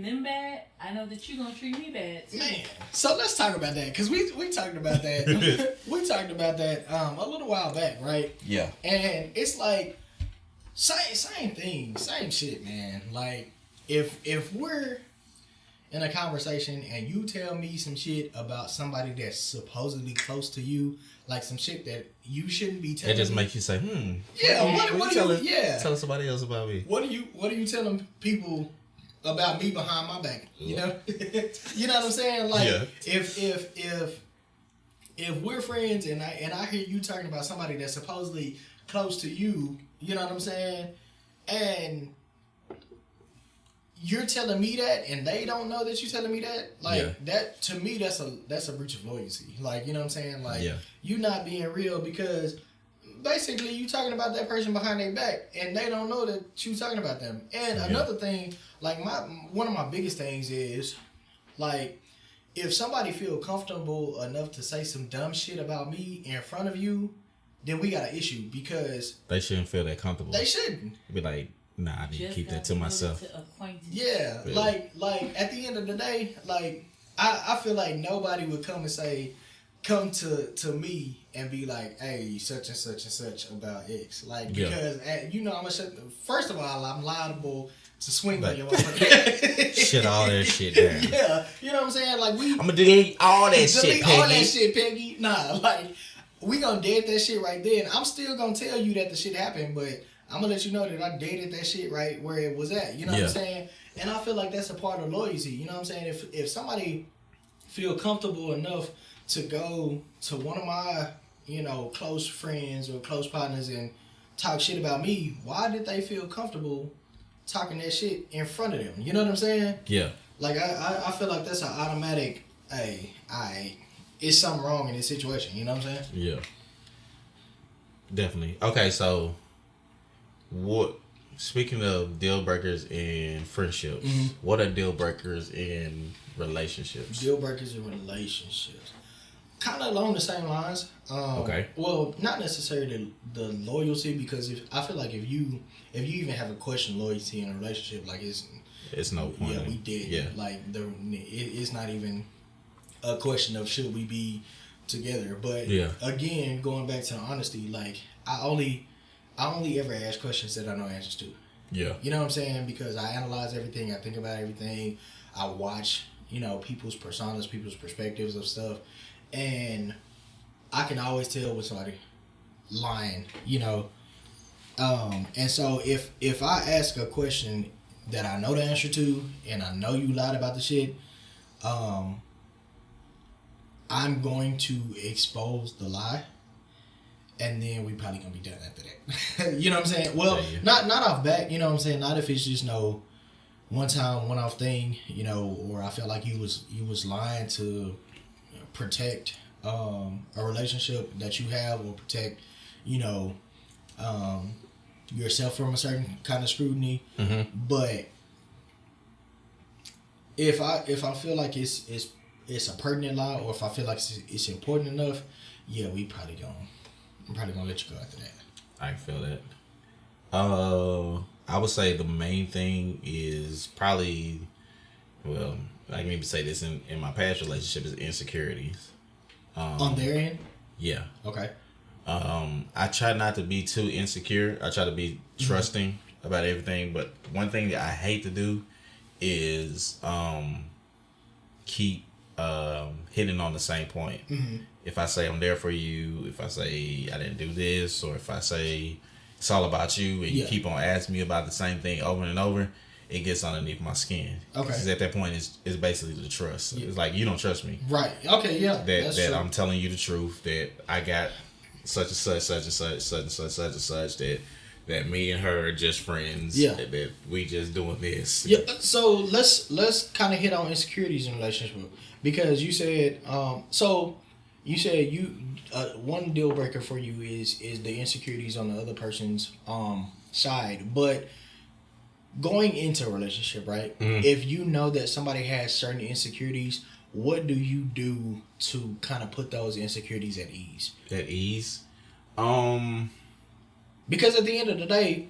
Speaker 3: them bad, I know that you're gonna treat me bad too. Man,
Speaker 2: so let's talk about that, because we talked about that. We talked about that a little while back, right?
Speaker 1: Yeah.
Speaker 2: And it's like same thing, same shit, man. Like, if we're in a conversation and you tell me some shit about somebody that's supposedly close to you, like some shit that you shouldn't be telling.
Speaker 1: It just makes you say,
Speaker 2: Yeah, what
Speaker 1: tell somebody else about me.
Speaker 2: What are you telling people about me behind my back. You know, you know what I'm saying? Like, if we're friends and I hear you talking about somebody that's supposedly close to you, you know what I'm saying, and you're telling me that, and they don't know that you're telling me that, like that to me, that's a breach of loyalty. Like, you know what I'm saying? Like, you not being real because basically you talking about that person behind their back, and they don't know that you talking about them. And another thing, like one of my biggest things is like, if somebody feel comfortable enough to say some dumb shit about me in front of you, then we got an issue because
Speaker 1: they shouldn't feel that comfortable.
Speaker 2: They shouldn't
Speaker 1: be like, nah, I need to keep that to myself.
Speaker 2: Yeah, like at the end of the day, like I feel like nobody would come to me and be like, hey, such and such about X, like because you know first of all, I'm liable to swing on your motherfucker.
Speaker 1: Shit all that shit down.
Speaker 2: Yeah, you know what I'm saying? Like I'm
Speaker 1: gonna delete all that shit, Peggy.
Speaker 2: All that shit, Peggy. Nah, like we gonna dead that shit right there. And I'm still gonna tell you that the shit happened, but I'm gonna let you know that I deaded that shit right where it was at. You know what I'm saying? And I feel like that's a part of loyalty. You know what I'm saying? If somebody feel comfortable enough to go to one of my, you know, close friends or close partners and talk shit about me, why did they feel comfortable talking that shit in front of them? You know what I'm saying?
Speaker 1: Yeah.
Speaker 2: Like I feel like that's an automatic, hey, it's something wrong in this situation. You know what I'm saying?
Speaker 1: Yeah. Definitely. Okay, so speaking of deal breakers in friendships, what are deal breakers in relationships?
Speaker 2: Deal breakers in relationships. Kind of along the same lines.
Speaker 1: Okay.
Speaker 2: Well, not necessarily the loyalty, because I feel like if you even have a question loyalty in a relationship, like
Speaker 1: it's no point.
Speaker 2: Yeah, we did. Yeah. Like it's not even a question of should we be together. But again, going back to the honesty, like I only ever ask questions that I know answers to.
Speaker 1: Yeah.
Speaker 2: You know what I'm saying? Because I analyze everything, I think about everything, I watch, you know, people's personas, people's perspectives of stuff, and I can always tell when somebody lying, you know. And so if I ask a question that I know the answer to and I know you lied about the shit, I'm going to expose the lie, and then we probably gonna be done after that. You know what I'm saying? Well, not off back, you know what I'm saying? Not if it's just no one time, one off thing, you know, or I felt like you was lying to protect a relationship that you have, or protect, you know, yourself from a certain kind of scrutiny. But if I feel like it's a pertinent lie, or if I feel like it's important enough, yeah, I'm probably gonna let you go after that.
Speaker 1: I feel that. I would say the main thing is probably, well, I can even say this in my past relationship, is insecurities.
Speaker 2: On their end?
Speaker 1: Yeah.
Speaker 2: Okay.
Speaker 1: I try not to be too insecure. I try to be trusting about everything. But one thing that I hate to do is keep hitting on the same point. If I say I'm there for you, if I say I didn't do this, or if I say it's all about you, and you keep on asking me about the same thing over and over, it gets underneath my skin. Okay. Because at that point, it's basically the trust. It's like, you don't trust me.
Speaker 2: Right. Okay, yeah.
Speaker 1: That true. I'm telling you the truth, that I got such and such, such and such, such and such, such and such, that me and her are just friends. Yeah. That we just doing this.
Speaker 2: Yeah. So let's kind of hit on insecurities in a relationship, because you said you said one deal breaker for you is the insecurities on the other person's side, but going into a relationship, right? If you know that somebody has certain insecurities, what do you do to kind of put those insecurities at ease?
Speaker 1: At ease?
Speaker 2: Because at the end of the day,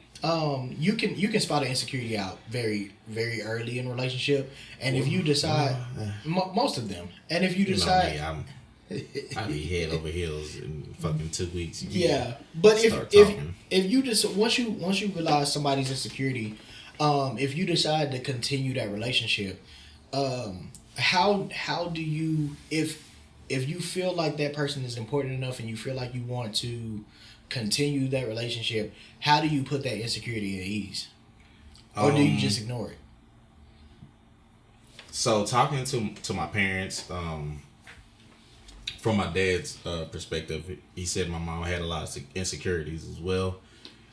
Speaker 2: you can spot an insecurity out very, very early in a relationship, and if you decide, most of them, and if you decide,
Speaker 1: I be head over heels in fucking 2 weeks.
Speaker 2: Yeah, but if you just once you realize somebody's insecurity, if you decide to continue that relationship, how do you, if you feel like that person is important enough and you feel like you want to continue that relationship, how do you put that insecurity at ease, or do you just ignore it?
Speaker 1: So talking to my parents, from my dad's perspective, he said my mom had a lot of insecurities as well.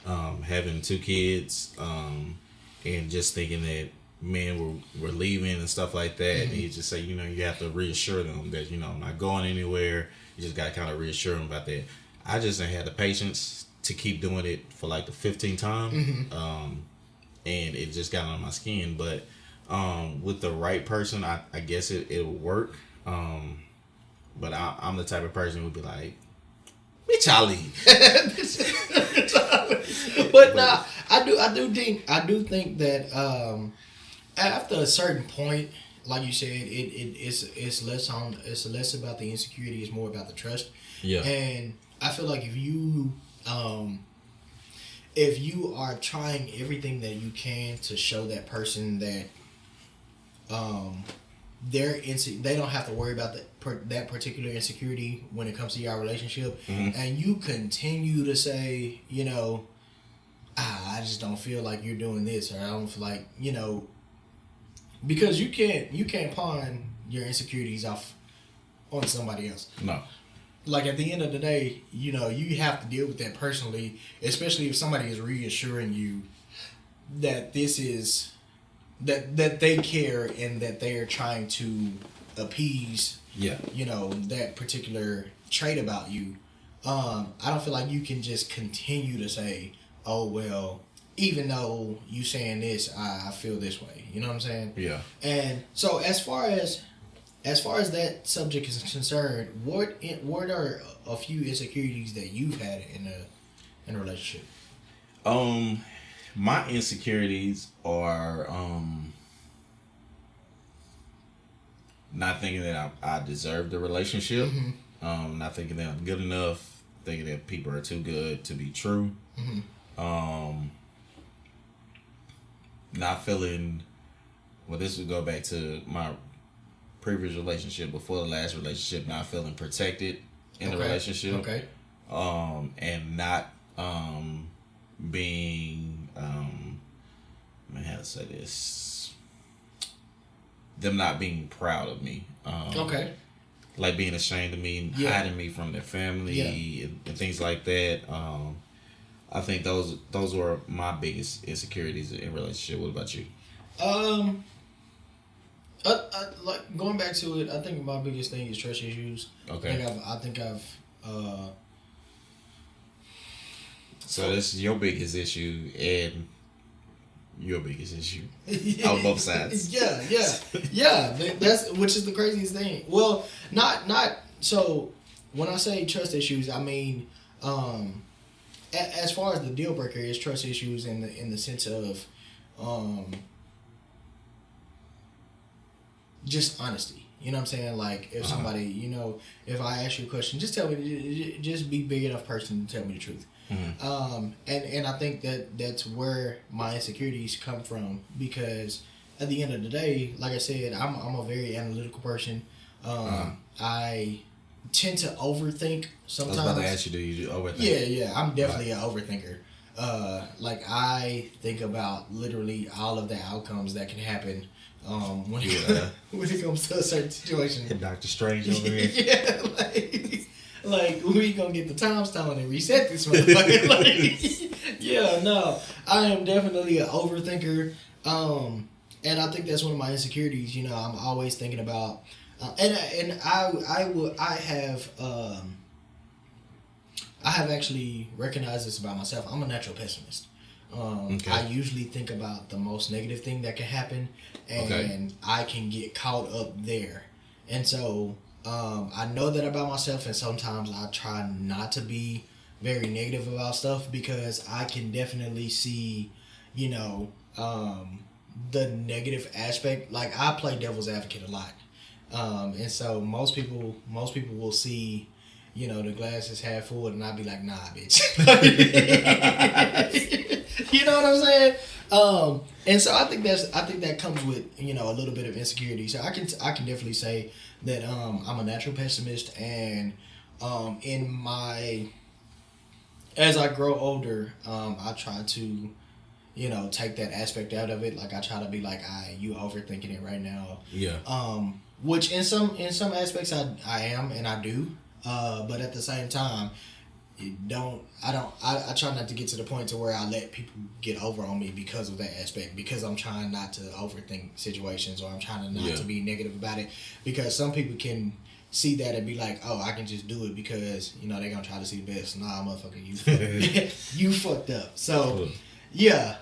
Speaker 1: Having two kids, and just thinking that men were leaving and stuff like that. Mm-hmm. And he just say, you have to reassure them that, I'm not going anywhere. You just got to kind of reassure them about that. I just ain't had the patience to keep doing it for like the 15th time. Mm-hmm. And it just got on my skin. But with the right person, I guess it'll work. But I'm the type of person who would be like, bitch, I'll leave.
Speaker 2: But nah, I do think that after a certain point, like you said, it's less about the insecurity, it's more about the trust.
Speaker 1: Yeah.
Speaker 2: And I feel like if you are trying everything that you can to show that person that they don't have to worry about that particular insecurity when it comes to your relationship, mm-hmm. and you continue to say, I just don't feel like you're doing this, or I don't feel like, because you can't pawn your insecurities off on somebody else.
Speaker 1: No.
Speaker 2: Like at the end of the day, you have to deal with that personally, especially if somebody is reassuring you that this is that they care and that they are trying to appease, that particular trait about you. I don't feel like you can just continue to say, oh well, even though you saying this, I feel this way. You know what I'm saying?
Speaker 1: Yeah.
Speaker 2: And so as far as that subject is concerned, what are a few insecurities that you've had in a relationship?
Speaker 1: My insecurities are not thinking that I deserve the relationship. Mm-hmm. Not thinking that I'm good enough. Thinking that people are too good to be true. Mm-hmm. Not feeling. Well, this would go back to my previous relationship, before the last relationship. Not feeling protected in the relationship.
Speaker 2: Okay.
Speaker 1: And not being how to say this, them not being proud of me,
Speaker 2: okay,
Speaker 1: like being ashamed of me, hiding me from their family, and things like that. I think those were my biggest insecurities in relationship. What about you?
Speaker 2: Like going back to it, I think my biggest thing is trust issues.
Speaker 1: Okay.
Speaker 2: I think I've
Speaker 1: so this is your biggest issue and your biggest issue on both sides. Yeah. That's which is the craziest thing. Well, not so. When I say trust issues, I mean as far as the deal breaker is trust issues in the sense of just honesty. You know what I'm saying? Like if somebody, if I ask you a question, just tell me. Just be big enough person to tell me the truth. Mm-hmm. And I think that's where my insecurities come from, because at the end of the day, like I said, I'm a very analytical person. I tend to overthink sometimes. I was about to ask you, do you overthink?
Speaker 2: Yeah, I'm definitely an overthinker. Like I think about literally all of the outcomes that can happen when it comes to a certain situation.
Speaker 1: Dr. Strange over here.
Speaker 2: Yeah, like we gonna get the time stone and reset this motherfucker. I am definitely an overthinker, and I think that's one of my insecurities. I'm always thinking about, and I have actually recognized this about myself. I'm a natural pessimist. Okay. I usually think about the most negative thing that can happen, and I can get caught up there, and so. I know that about myself, and sometimes I try not to be very negative about stuff, because I can definitely see, the negative aspect. Like I play devil's advocate a lot, and so most people will see, the glass is half full, and I'll be like, nah, bitch. You know what I'm saying? And so I think that comes with a little bit of insecurity. So I can definitely say that I'm a natural pessimist, and as I grow older, I try to take that aspect out of it. Like I try to be like, you overthinking it right now.
Speaker 1: Yeah.
Speaker 2: Which in some aspects I am and I do. But at the same time, I try not to get to the point to where I let people get over on me because of that aspect, because I'm trying not to overthink situations, or I'm trying not to be negative about it, because some people can see that and be like, oh, I can just do it because they're gonna try to see the best. Nah, motherfucker, you fucked up. So yeah,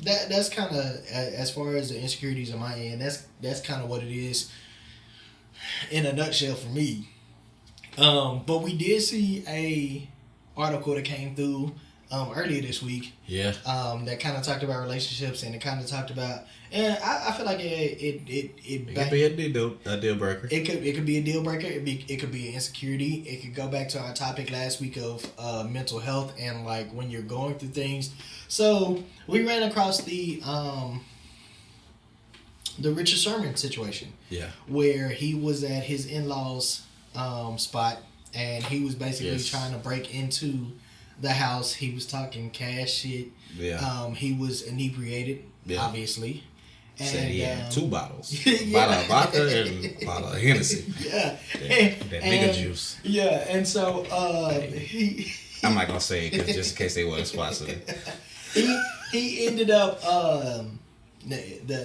Speaker 2: that's kind of, as far as the insecurities on my end, that's kind of what it is in a nutshell for me. But we did see a article that came through earlier this week.
Speaker 1: Yeah.
Speaker 2: That kind of talked about relationships, and it kind of talked about, and I feel like it
Speaker 1: could be a deal breaker.
Speaker 2: It could be a deal breaker. It could be an insecurity. It could go back to our topic last week of mental health and like when you're going through things. So we ran across the Richard Sherman situation.
Speaker 1: Yeah.
Speaker 2: Where he was at his in-laws spot, and he was basically trying to break into the house. He was talking cash shit.
Speaker 1: Yeah.
Speaker 2: He was inebriated, obviously. And
Speaker 1: said he had 2 bottles.
Speaker 2: Yeah.
Speaker 1: Bottle of vodka and bottle of Hennessy.
Speaker 2: Yeah.
Speaker 1: That nigga juice.
Speaker 2: Yeah, and so he
Speaker 1: I'm not gonna say it just in case they wasn't sponsored.
Speaker 2: he ended up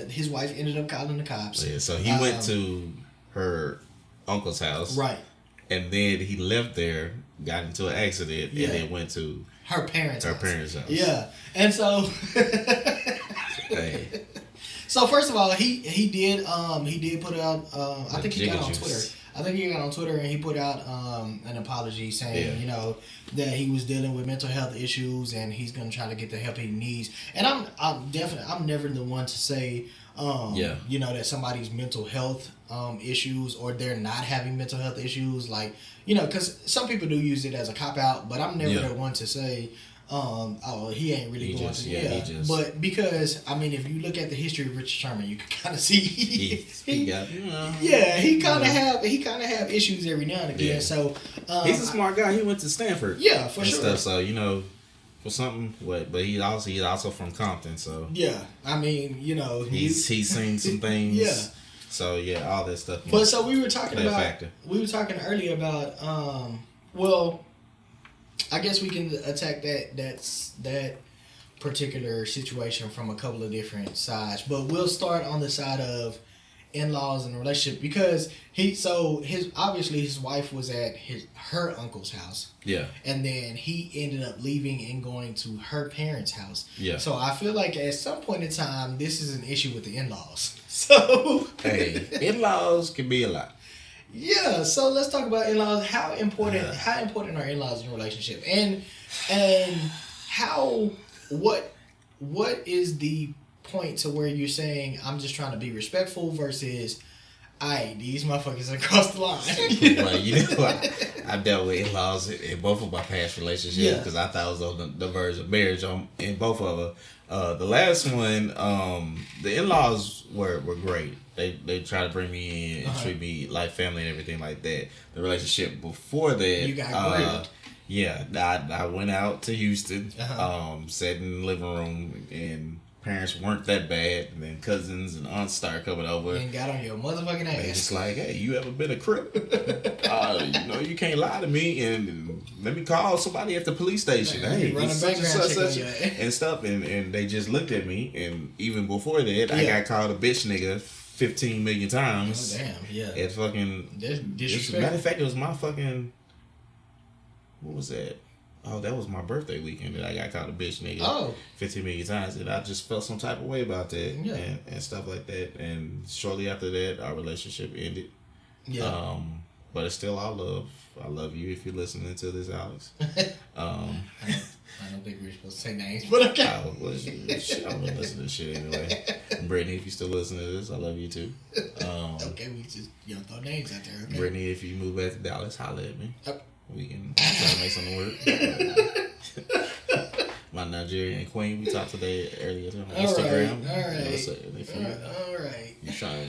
Speaker 2: his wife ended up calling the cops.
Speaker 1: Yeah, so he went to her uncle's house.
Speaker 2: Right.
Speaker 1: And then he left there, got into an accident, and then went to
Speaker 2: her parents' house.
Speaker 1: Yeah.
Speaker 2: And so
Speaker 1: hey.
Speaker 2: So first of all, he did put out I think he got on
Speaker 1: juice.
Speaker 2: Twitter. I think he got on Twitter and he put out an apology saying, that he was dealing with mental health issues and he's gonna try to get the help he needs. And I'm never the one to say that somebody's mental health issues or they're not having mental health issues, like, because some people do use it as a cop out, but I'm never the one to say he ain't really going to. But because if you look at the history of Richard Sherman, you can kind of see he kind of have issues every now and again. Yeah. So
Speaker 1: he's a smart guy. He went to Stanford.
Speaker 2: Yeah, for sure.
Speaker 1: Stuff, so for something. But he's also from Compton. So
Speaker 2: yeah,
Speaker 1: he's seen some things.
Speaker 2: Yeah.
Speaker 1: So all that stuff.
Speaker 2: But so we were talking earlier about I guess we can attack that particular situation from a couple of different sides, but we'll start on the side of in-laws and the relationship, because his wife was at her uncle's house.
Speaker 1: Yeah. And
Speaker 2: then he ended up leaving and going to her parents' house.
Speaker 1: Yeah.
Speaker 2: So I feel like at some point in time, this is an issue with the in-laws. So
Speaker 1: hey, in-laws can be a lot.
Speaker 2: Yeah, so let's talk about in-laws. How important are in-laws in a relationship? And what is the point to where you're saying I'm just trying to be respectful versus these motherfuckers across the line?
Speaker 1: Well, I dealt with in-laws in both of my past relationships because I thought I was on the verge of marriage in both of them. The last one, the in-laws were great. They try to bring me in and treat me like family and everything like that. The relationship before that,
Speaker 2: you got grilled.
Speaker 1: Yeah, I went out to Houston, sat in the living room, and parents weren't that bad. And then cousins and aunts started coming over
Speaker 2: and got on your motherfucking ass.
Speaker 1: It's like, hey, you ever been a crip? You can't lie to me, and let me call somebody at the police station. Hey,
Speaker 2: run a background check on your ass
Speaker 1: and stuff. And they just looked at me, and even before that, I got called a bitch nigga 15 million times.
Speaker 2: Oh damn, yeah.
Speaker 1: At fucking. Matter of fact, it was my fucking. What was that? Oh, that was my birthday weekend that I got called a bitch nigga 15 million times, and I just felt some type of way about that and stuff like that. And shortly after that, our relationship ended. Yeah. But it's still all love. I love you if you're listening to this, Alex.
Speaker 2: I don't think we're supposed to say names, but okay.
Speaker 1: I don't listen to this shit anyway. Brittany, if you still listen to this, I love you too.
Speaker 2: Okay, we just throw names out there. Okay.
Speaker 1: Brittany, if you move back to Dallas, holla at me. We can try to make something work. My Nigerian queen, we talked today earlier on Instagram.
Speaker 2: All right.
Speaker 1: All right. You trying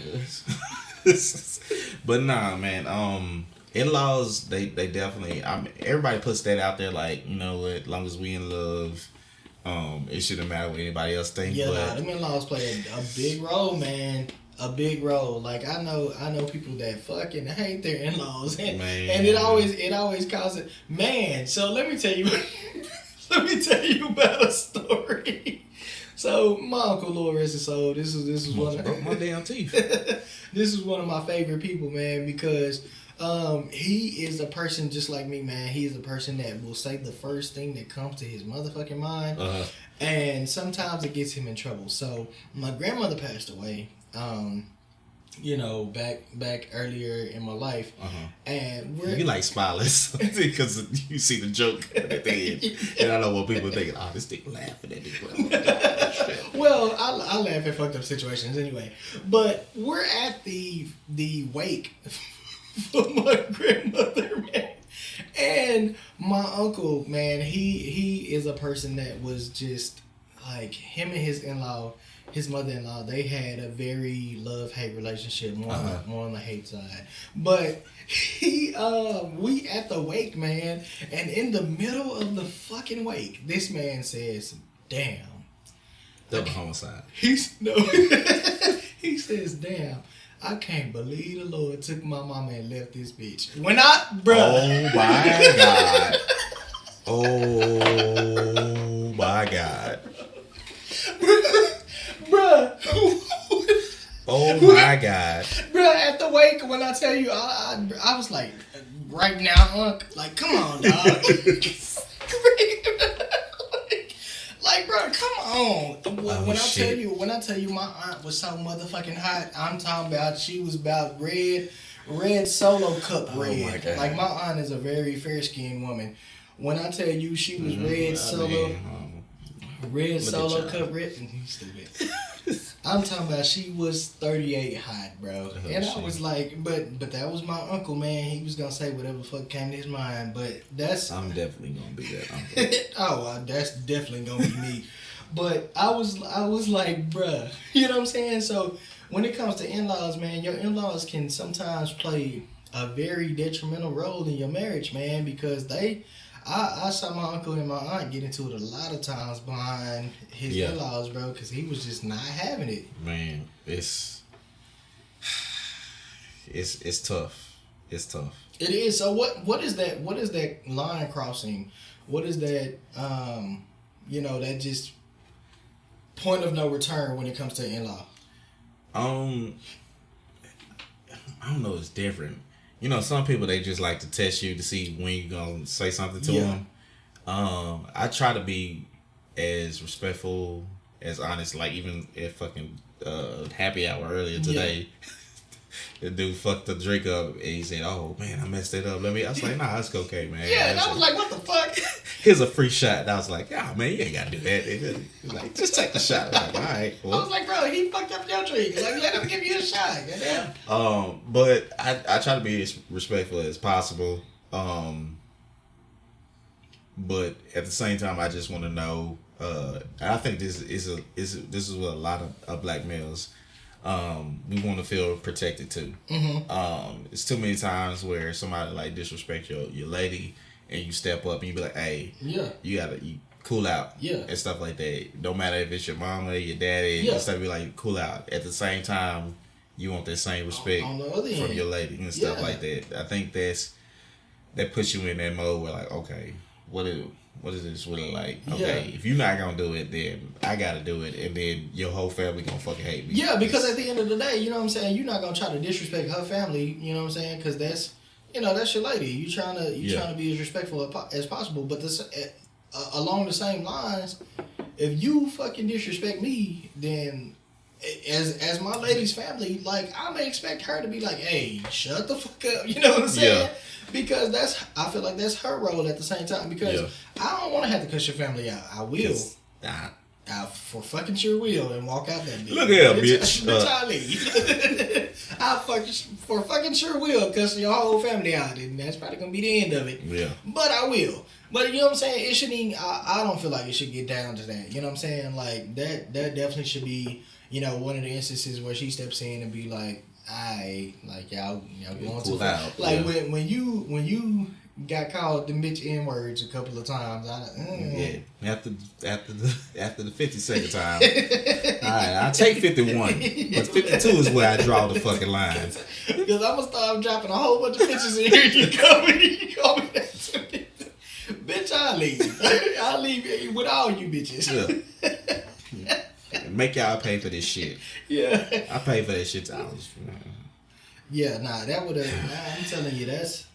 Speaker 1: this? But nah, man. In-laws, they definitely. Everybody puts that out there, like, as long as we in love, It shouldn't matter what anybody else thinks.
Speaker 2: Yeah,
Speaker 1: but
Speaker 2: them in-laws play a big role, man. A big role. Like I know people that fucking hate their in-laws, and it always causes man. So let me tell you, about a story. So my uncle, Lord rest his soul. This is one of
Speaker 1: broke my damn teeth.
Speaker 2: This is one of my favorite people, man, because he is a person just like me, man. He is a person that will say the first thing that comes to his motherfucking mind, and sometimes it gets him in trouble. So my grandmother passed away. Back earlier in my life, and
Speaker 1: you like smilers because you see the joke at the end, and I know what people are thinking. Oh, this nigga laughing at this.
Speaker 2: Well, I laugh at fucked up situations anyway. But we're at the wake for my grandmother, man, and my uncle, man. He is a person that was just like him and his mother-in-law, they had a very love-hate relationship, more on the hate side. But we at the wake, man, and in the middle of the fucking wake, this man says, "Damn."
Speaker 1: Double homicide.
Speaker 2: He says, "Damn, I can't believe the Lord took my mama and left this bitch."
Speaker 1: Oh my God. Oh my God.
Speaker 2: Bruh.
Speaker 1: Oh my God.
Speaker 2: Bruh, at the wake, when I tell you, I was like, right now, Unc, like, come on, dog. like, bro, come on. When I tell you my aunt was so motherfucking hot, I'm talking about she was about red Solo cup red.
Speaker 1: My God.
Speaker 2: Like, my aunt is a very fair-skinned woman. When I tell you she was red Solo... Red Solo cup red. Stupid. I'm talking about she was 38 hot, bro. And I was like, but that was my uncle, man. He was gonna say whatever the fuck came to his mind. But that's
Speaker 1: I'm definitely gonna be that uncle.
Speaker 2: oh, well, that's definitely gonna be me. But I was like, bruh, you know what I'm saying? So when it comes to in-laws, man, your in-laws can sometimes play a very detrimental role in your marriage, man, because I saw my uncle and my aunt get into it a lot of times behind his in-laws, bro, because he was just not having it.
Speaker 1: Man, it's tough. It's tough.
Speaker 2: It is. So what is that? What is that line crossing? What is that? That just point of no return when it comes to in-law.
Speaker 1: I don't know. It's different. You know, some people, they just like to test you to see when you're going to say something to them. I try to be as respectful, as honest. Like, even at fucking happy hour earlier today, the dude fucked the drink up and he said, "Oh, man, I messed it up. I was like, nah, it's okay, man."
Speaker 2: Yeah, and I was like, what the fuck?
Speaker 1: Here's a free shot. And I was like, "Ah, man, you ain't got to do that." He was like, "Just take the shot." I was like, "All right, cool."
Speaker 2: I was like, bro, he fucked up your drink. Like, let him give you a shot. Goddamn.
Speaker 1: But I try to be as respectful as possible. But at the same time, I just want to know. I think this is what a lot of black males. We want to feel protected too. Mm-hmm. It's too many times where somebody like disrespect your lady, and you step up and you be like, "Hey, you cool out," and stuff like that. No matter if it's your mama, your daddy, and stuff, be like, cool out. At the same time, you want that same respect from your lady and stuff like that. I think that puts you in that mode where like, okay, what is this really like? Okay, if you're not gonna do it, then I gotta do it, and then your whole family gonna fucking hate me.
Speaker 2: Yeah, because at the end of the day, you know what I'm saying, you're not gonna try to disrespect her family. You know what I'm saying? Because that's your lady. You trying to be as respectful as possible. But along the same lines, if you fucking disrespect me, then as my lady's family, like, I may expect her to be like, "Hey, shut the fuck up." You know what I'm saying? Yeah. Because I feel like that's her role at the same time. Because I don't want to have to cuss your family out. I will. I for fucking sure will, and walk out that bitch.
Speaker 1: Look at her, bitch.
Speaker 2: I leave. I for fucking sure will cuss your whole family out, and that's probably gonna be the end of it. Yeah. But I will. But you know what I'm saying? It shouldn't even, I don't feel like it should get down to that. You know what I'm saying? Like, that definitely should be, one of the instances where she steps in and be like, like, y'all going too far. Like, when you got called the bitch N-words a couple of times,
Speaker 1: After the 52nd time, alright, I'll take 51, but 52 is where I draw the fucking line.
Speaker 2: Because I'm gonna start dropping a whole bunch of pictures in here. You call me that. Bitch, I'll leave. I'll leave with all you bitches.
Speaker 1: Yeah. Make y'all pay for this shit.
Speaker 2: Yeah.
Speaker 1: I pay for that shit.
Speaker 2: Yeah, nah, that would have. I'm telling you, that's.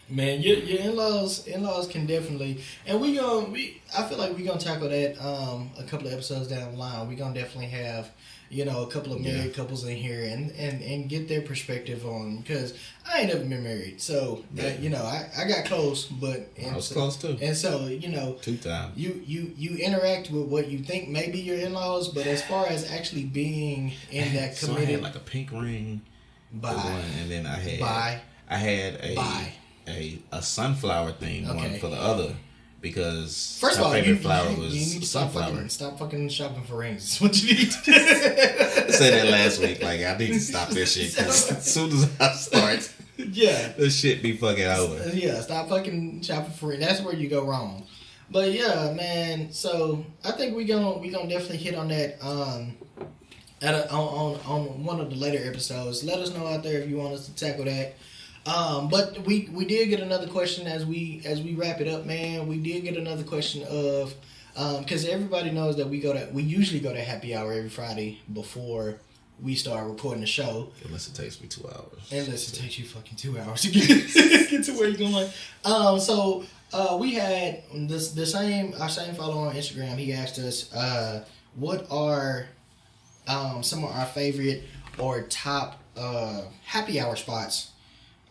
Speaker 2: Man, your in-laws can definitely, and I feel like we're gonna tackle that a couple of episodes down the line. We're gonna definitely have, a couple of married couples in here and get their perspective on, because I ain't never been married, so I got close, but
Speaker 1: I was close too,
Speaker 2: and so
Speaker 1: 2 times.
Speaker 2: You interact with what you think may be your in-laws, but as far as actually being in that committed,
Speaker 1: I had like a pink ring, and then I had a sunflower thing, one for the other, because
Speaker 2: first of all,
Speaker 1: favorite flower was
Speaker 2: you need to
Speaker 1: sunflower.
Speaker 2: Stop fucking shopping for rings. That's what you need to do.
Speaker 1: I said that last week. Like, I need to stop that shit, because as soon as I start, this shit be fucking over.
Speaker 2: Yeah, stop fucking shopping for rings. That's where you go wrong. But yeah, man. So I think we gonna definitely hit on that on one of the later episodes. Let us know out there if you want us to tackle that. But we did get another question as we wrap it up, man. We did get another question of because everybody knows that we usually go to happy hour every Friday before we start recording the show.
Speaker 1: Unless it takes me 2 hours.
Speaker 2: Unless it takes you fucking 2 hours to get to where you're going. So we had our same follower on Instagram. He asked us what are some of our favorite or top happy hour spots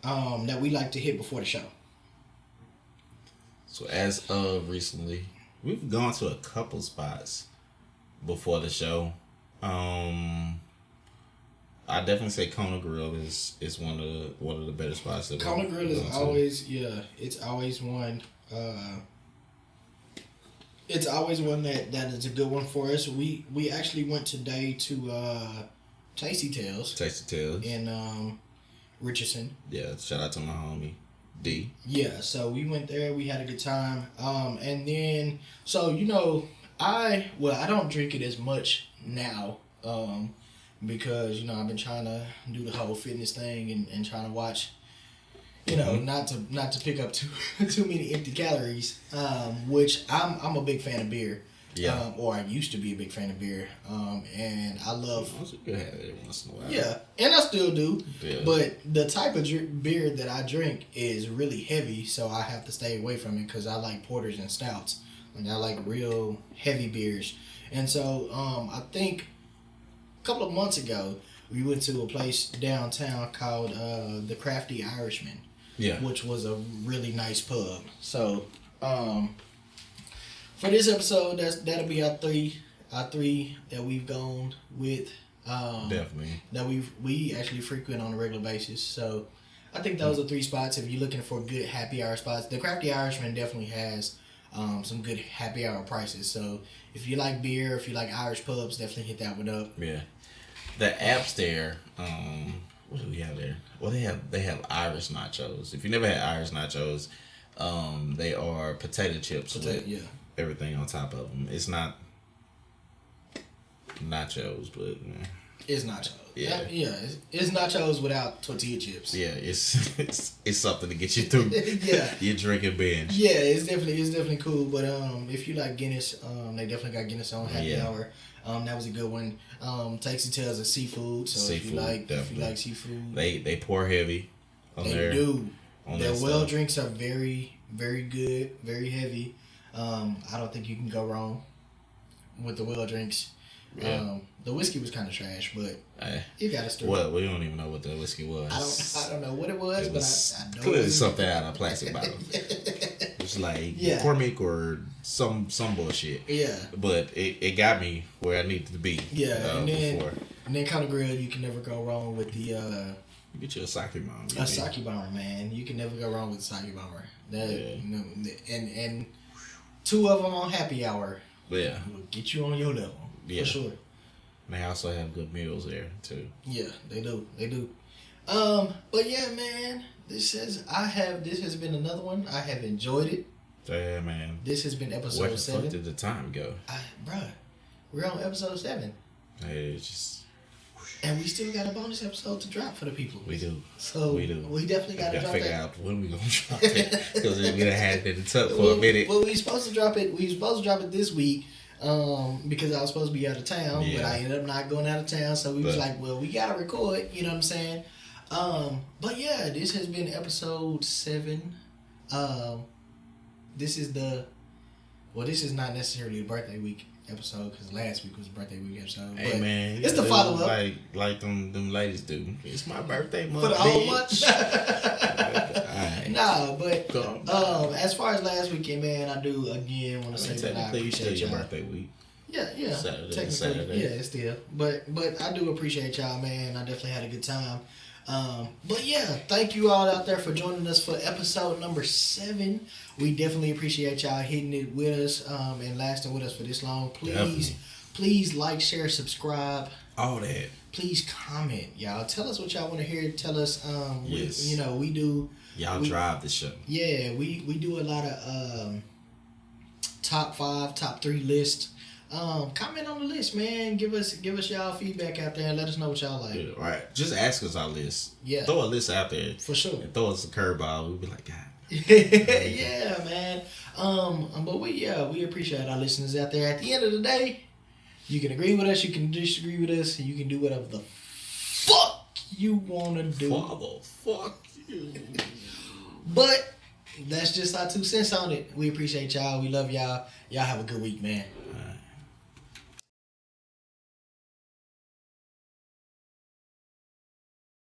Speaker 2: that we like to hit before the show.
Speaker 1: So as of recently, we've gone to a couple spots before the show. I definitely say Kona Grill is one of the better spots. That
Speaker 2: Kona Grill is always it's always one. It's always one that is a good one for us. We actually went today to Tasty Tales. In Richardson.
Speaker 1: Yeah, shout out to my homie D.
Speaker 2: Yeah, so we went there. We had a good time. And then I don't drink it as much now. Because I've been trying to do the whole fitness thing and trying to watch. Not to pick up too many empty calories. Which I'm a big fan of beer.
Speaker 1: Yeah.
Speaker 2: Or I used to be a big fan of beer. And I love.
Speaker 1: You could have it once in a while.
Speaker 2: Yeah, and I still do.
Speaker 1: Yeah.
Speaker 2: But the type of beer that I drink is really heavy, so I have to stay away from it because I like porters and stouts. Like I like real heavy beers. And so I think a couple of months ago we went to a place downtown called the Crafty Irishman.
Speaker 1: Yeah.
Speaker 2: Which was a really nice pub. So for this episode, that'll be our three that we've gone with.
Speaker 1: Definitely.
Speaker 2: That we actually frequent on a regular basis. So I think those are 3 spots if you're looking for good happy hour spots. The Crafty Irishman definitely has some good happy hour prices. So if you like beer, if you like Irish pubs, definitely hit that one up.
Speaker 1: Yeah. The apps there, what do we have there? Well, they have Irish nachos. If you never had Irish nachos, they are potato chips with everything on top of them. It's not nachos, but
Speaker 2: it's nachos.
Speaker 1: Yeah,
Speaker 2: it's nachos without tortilla chips.
Speaker 1: Yeah, it's something to get you through. Your drinking binge.
Speaker 2: Yeah, it's definitely cool. But if you like Guinness, they definitely got Guinness on happy hour. That was a good one. Tasty Tales of seafood. So
Speaker 1: seafood,
Speaker 2: if you like seafood,
Speaker 1: they pour heavy.
Speaker 2: They do. Their well drinks are very, very good, very heavy. I don't think you can go wrong with the well drinks.
Speaker 1: Yeah.
Speaker 2: The whiskey was kind of trash, but it got a story.
Speaker 1: Well, we don't even know what the whiskey was.
Speaker 2: I don't know what it was, but I know
Speaker 1: clearly something out of a plastic bottle. It's like Cormick or some bullshit.
Speaker 2: Yeah.
Speaker 1: But it got me where I needed to be.
Speaker 2: Yeah, and then Kona Grill, you can never go wrong with the.
Speaker 1: Get you a sake bomber.
Speaker 2: A sake bomber, man. You can never go wrong with a sake bomber. And 2 of them on happy hour.
Speaker 1: Yeah.
Speaker 2: Will get you on your level.
Speaker 1: Yeah.
Speaker 2: For sure.
Speaker 1: They also have good meals there too.
Speaker 2: Yeah, they do. But yeah, man, this has been another one. I have enjoyed it.
Speaker 1: Yeah, man.
Speaker 2: This has been
Speaker 1: Where
Speaker 2: episode
Speaker 1: the
Speaker 2: 7.
Speaker 1: fuck did the time go?
Speaker 2: Bruh, we're on episode 7.
Speaker 1: Hey, it's just
Speaker 2: And we still got a bonus episode to drop for the people.
Speaker 1: we do.
Speaker 2: So
Speaker 1: We do.
Speaker 2: we definitely got to drop
Speaker 1: figure
Speaker 2: that.
Speaker 1: out when we gonna drop it because we done had it in the tuck for a minute.
Speaker 2: Well, we supposed to drop it. We were supposed to drop it this week, because I was supposed to be out of town, but
Speaker 1: Yeah.
Speaker 2: I ended up not going out of town. So we was
Speaker 1: But-
Speaker 2: like, well, we gotta record. You know what I'm saying? But yeah, this has been episode 7. This is this is not necessarily the birthday week episode because last week was the birthday week episode.
Speaker 1: Hey
Speaker 2: but
Speaker 1: man,
Speaker 2: it's the follow up
Speaker 1: like them ladies do. It's my birthday month.
Speaker 2: for the whole
Speaker 1: bitch.
Speaker 2: month.
Speaker 1: Alright.
Speaker 2: Nah, but
Speaker 1: Go.
Speaker 2: as far as last weekend, man, I do again want to say that I
Speaker 1: Technically, it's still
Speaker 2: appreciate
Speaker 1: your
Speaker 2: y'all.
Speaker 1: birthday week.
Speaker 2: Yeah,
Speaker 1: Saturday,
Speaker 2: technically,
Speaker 1: Saturday.
Speaker 2: yeah, it's still. But I do appreciate y'all, man. I definitely had a good time. But yeah, thank you all out there for joining us for episode number 7. We definitely appreciate y'all hitting it with us and lasting with us for this long.
Speaker 1: Definitely.
Speaker 2: Please like, share, subscribe.
Speaker 1: All that.
Speaker 2: Please comment, y'all. Tell us what y'all want to hear. Tell us,
Speaker 1: Yes.
Speaker 2: we do.
Speaker 1: Y'all
Speaker 2: We-
Speaker 1: drive the show.
Speaker 2: Yeah, we do a lot of top 5, top 3 list. Comment on the list, man. Give us y'all feedback out there and let us know what y'all like.
Speaker 1: Yeah, right. Just ask us our list.
Speaker 2: Yeah,
Speaker 1: Throw a list out there
Speaker 2: for sure.
Speaker 1: and throw us a curveball. We'll be like, God.
Speaker 2: Yeah, man. But we appreciate our listeners out there. At the end of the day, you can agree with us, you can disagree with us, and you can do whatever the fuck you wanna do.
Speaker 1: Father, fuck you.
Speaker 2: But that's just our 2 cents on it. We appreciate y'all. We love y'all. Y'all have a good week, man.
Speaker 1: All right.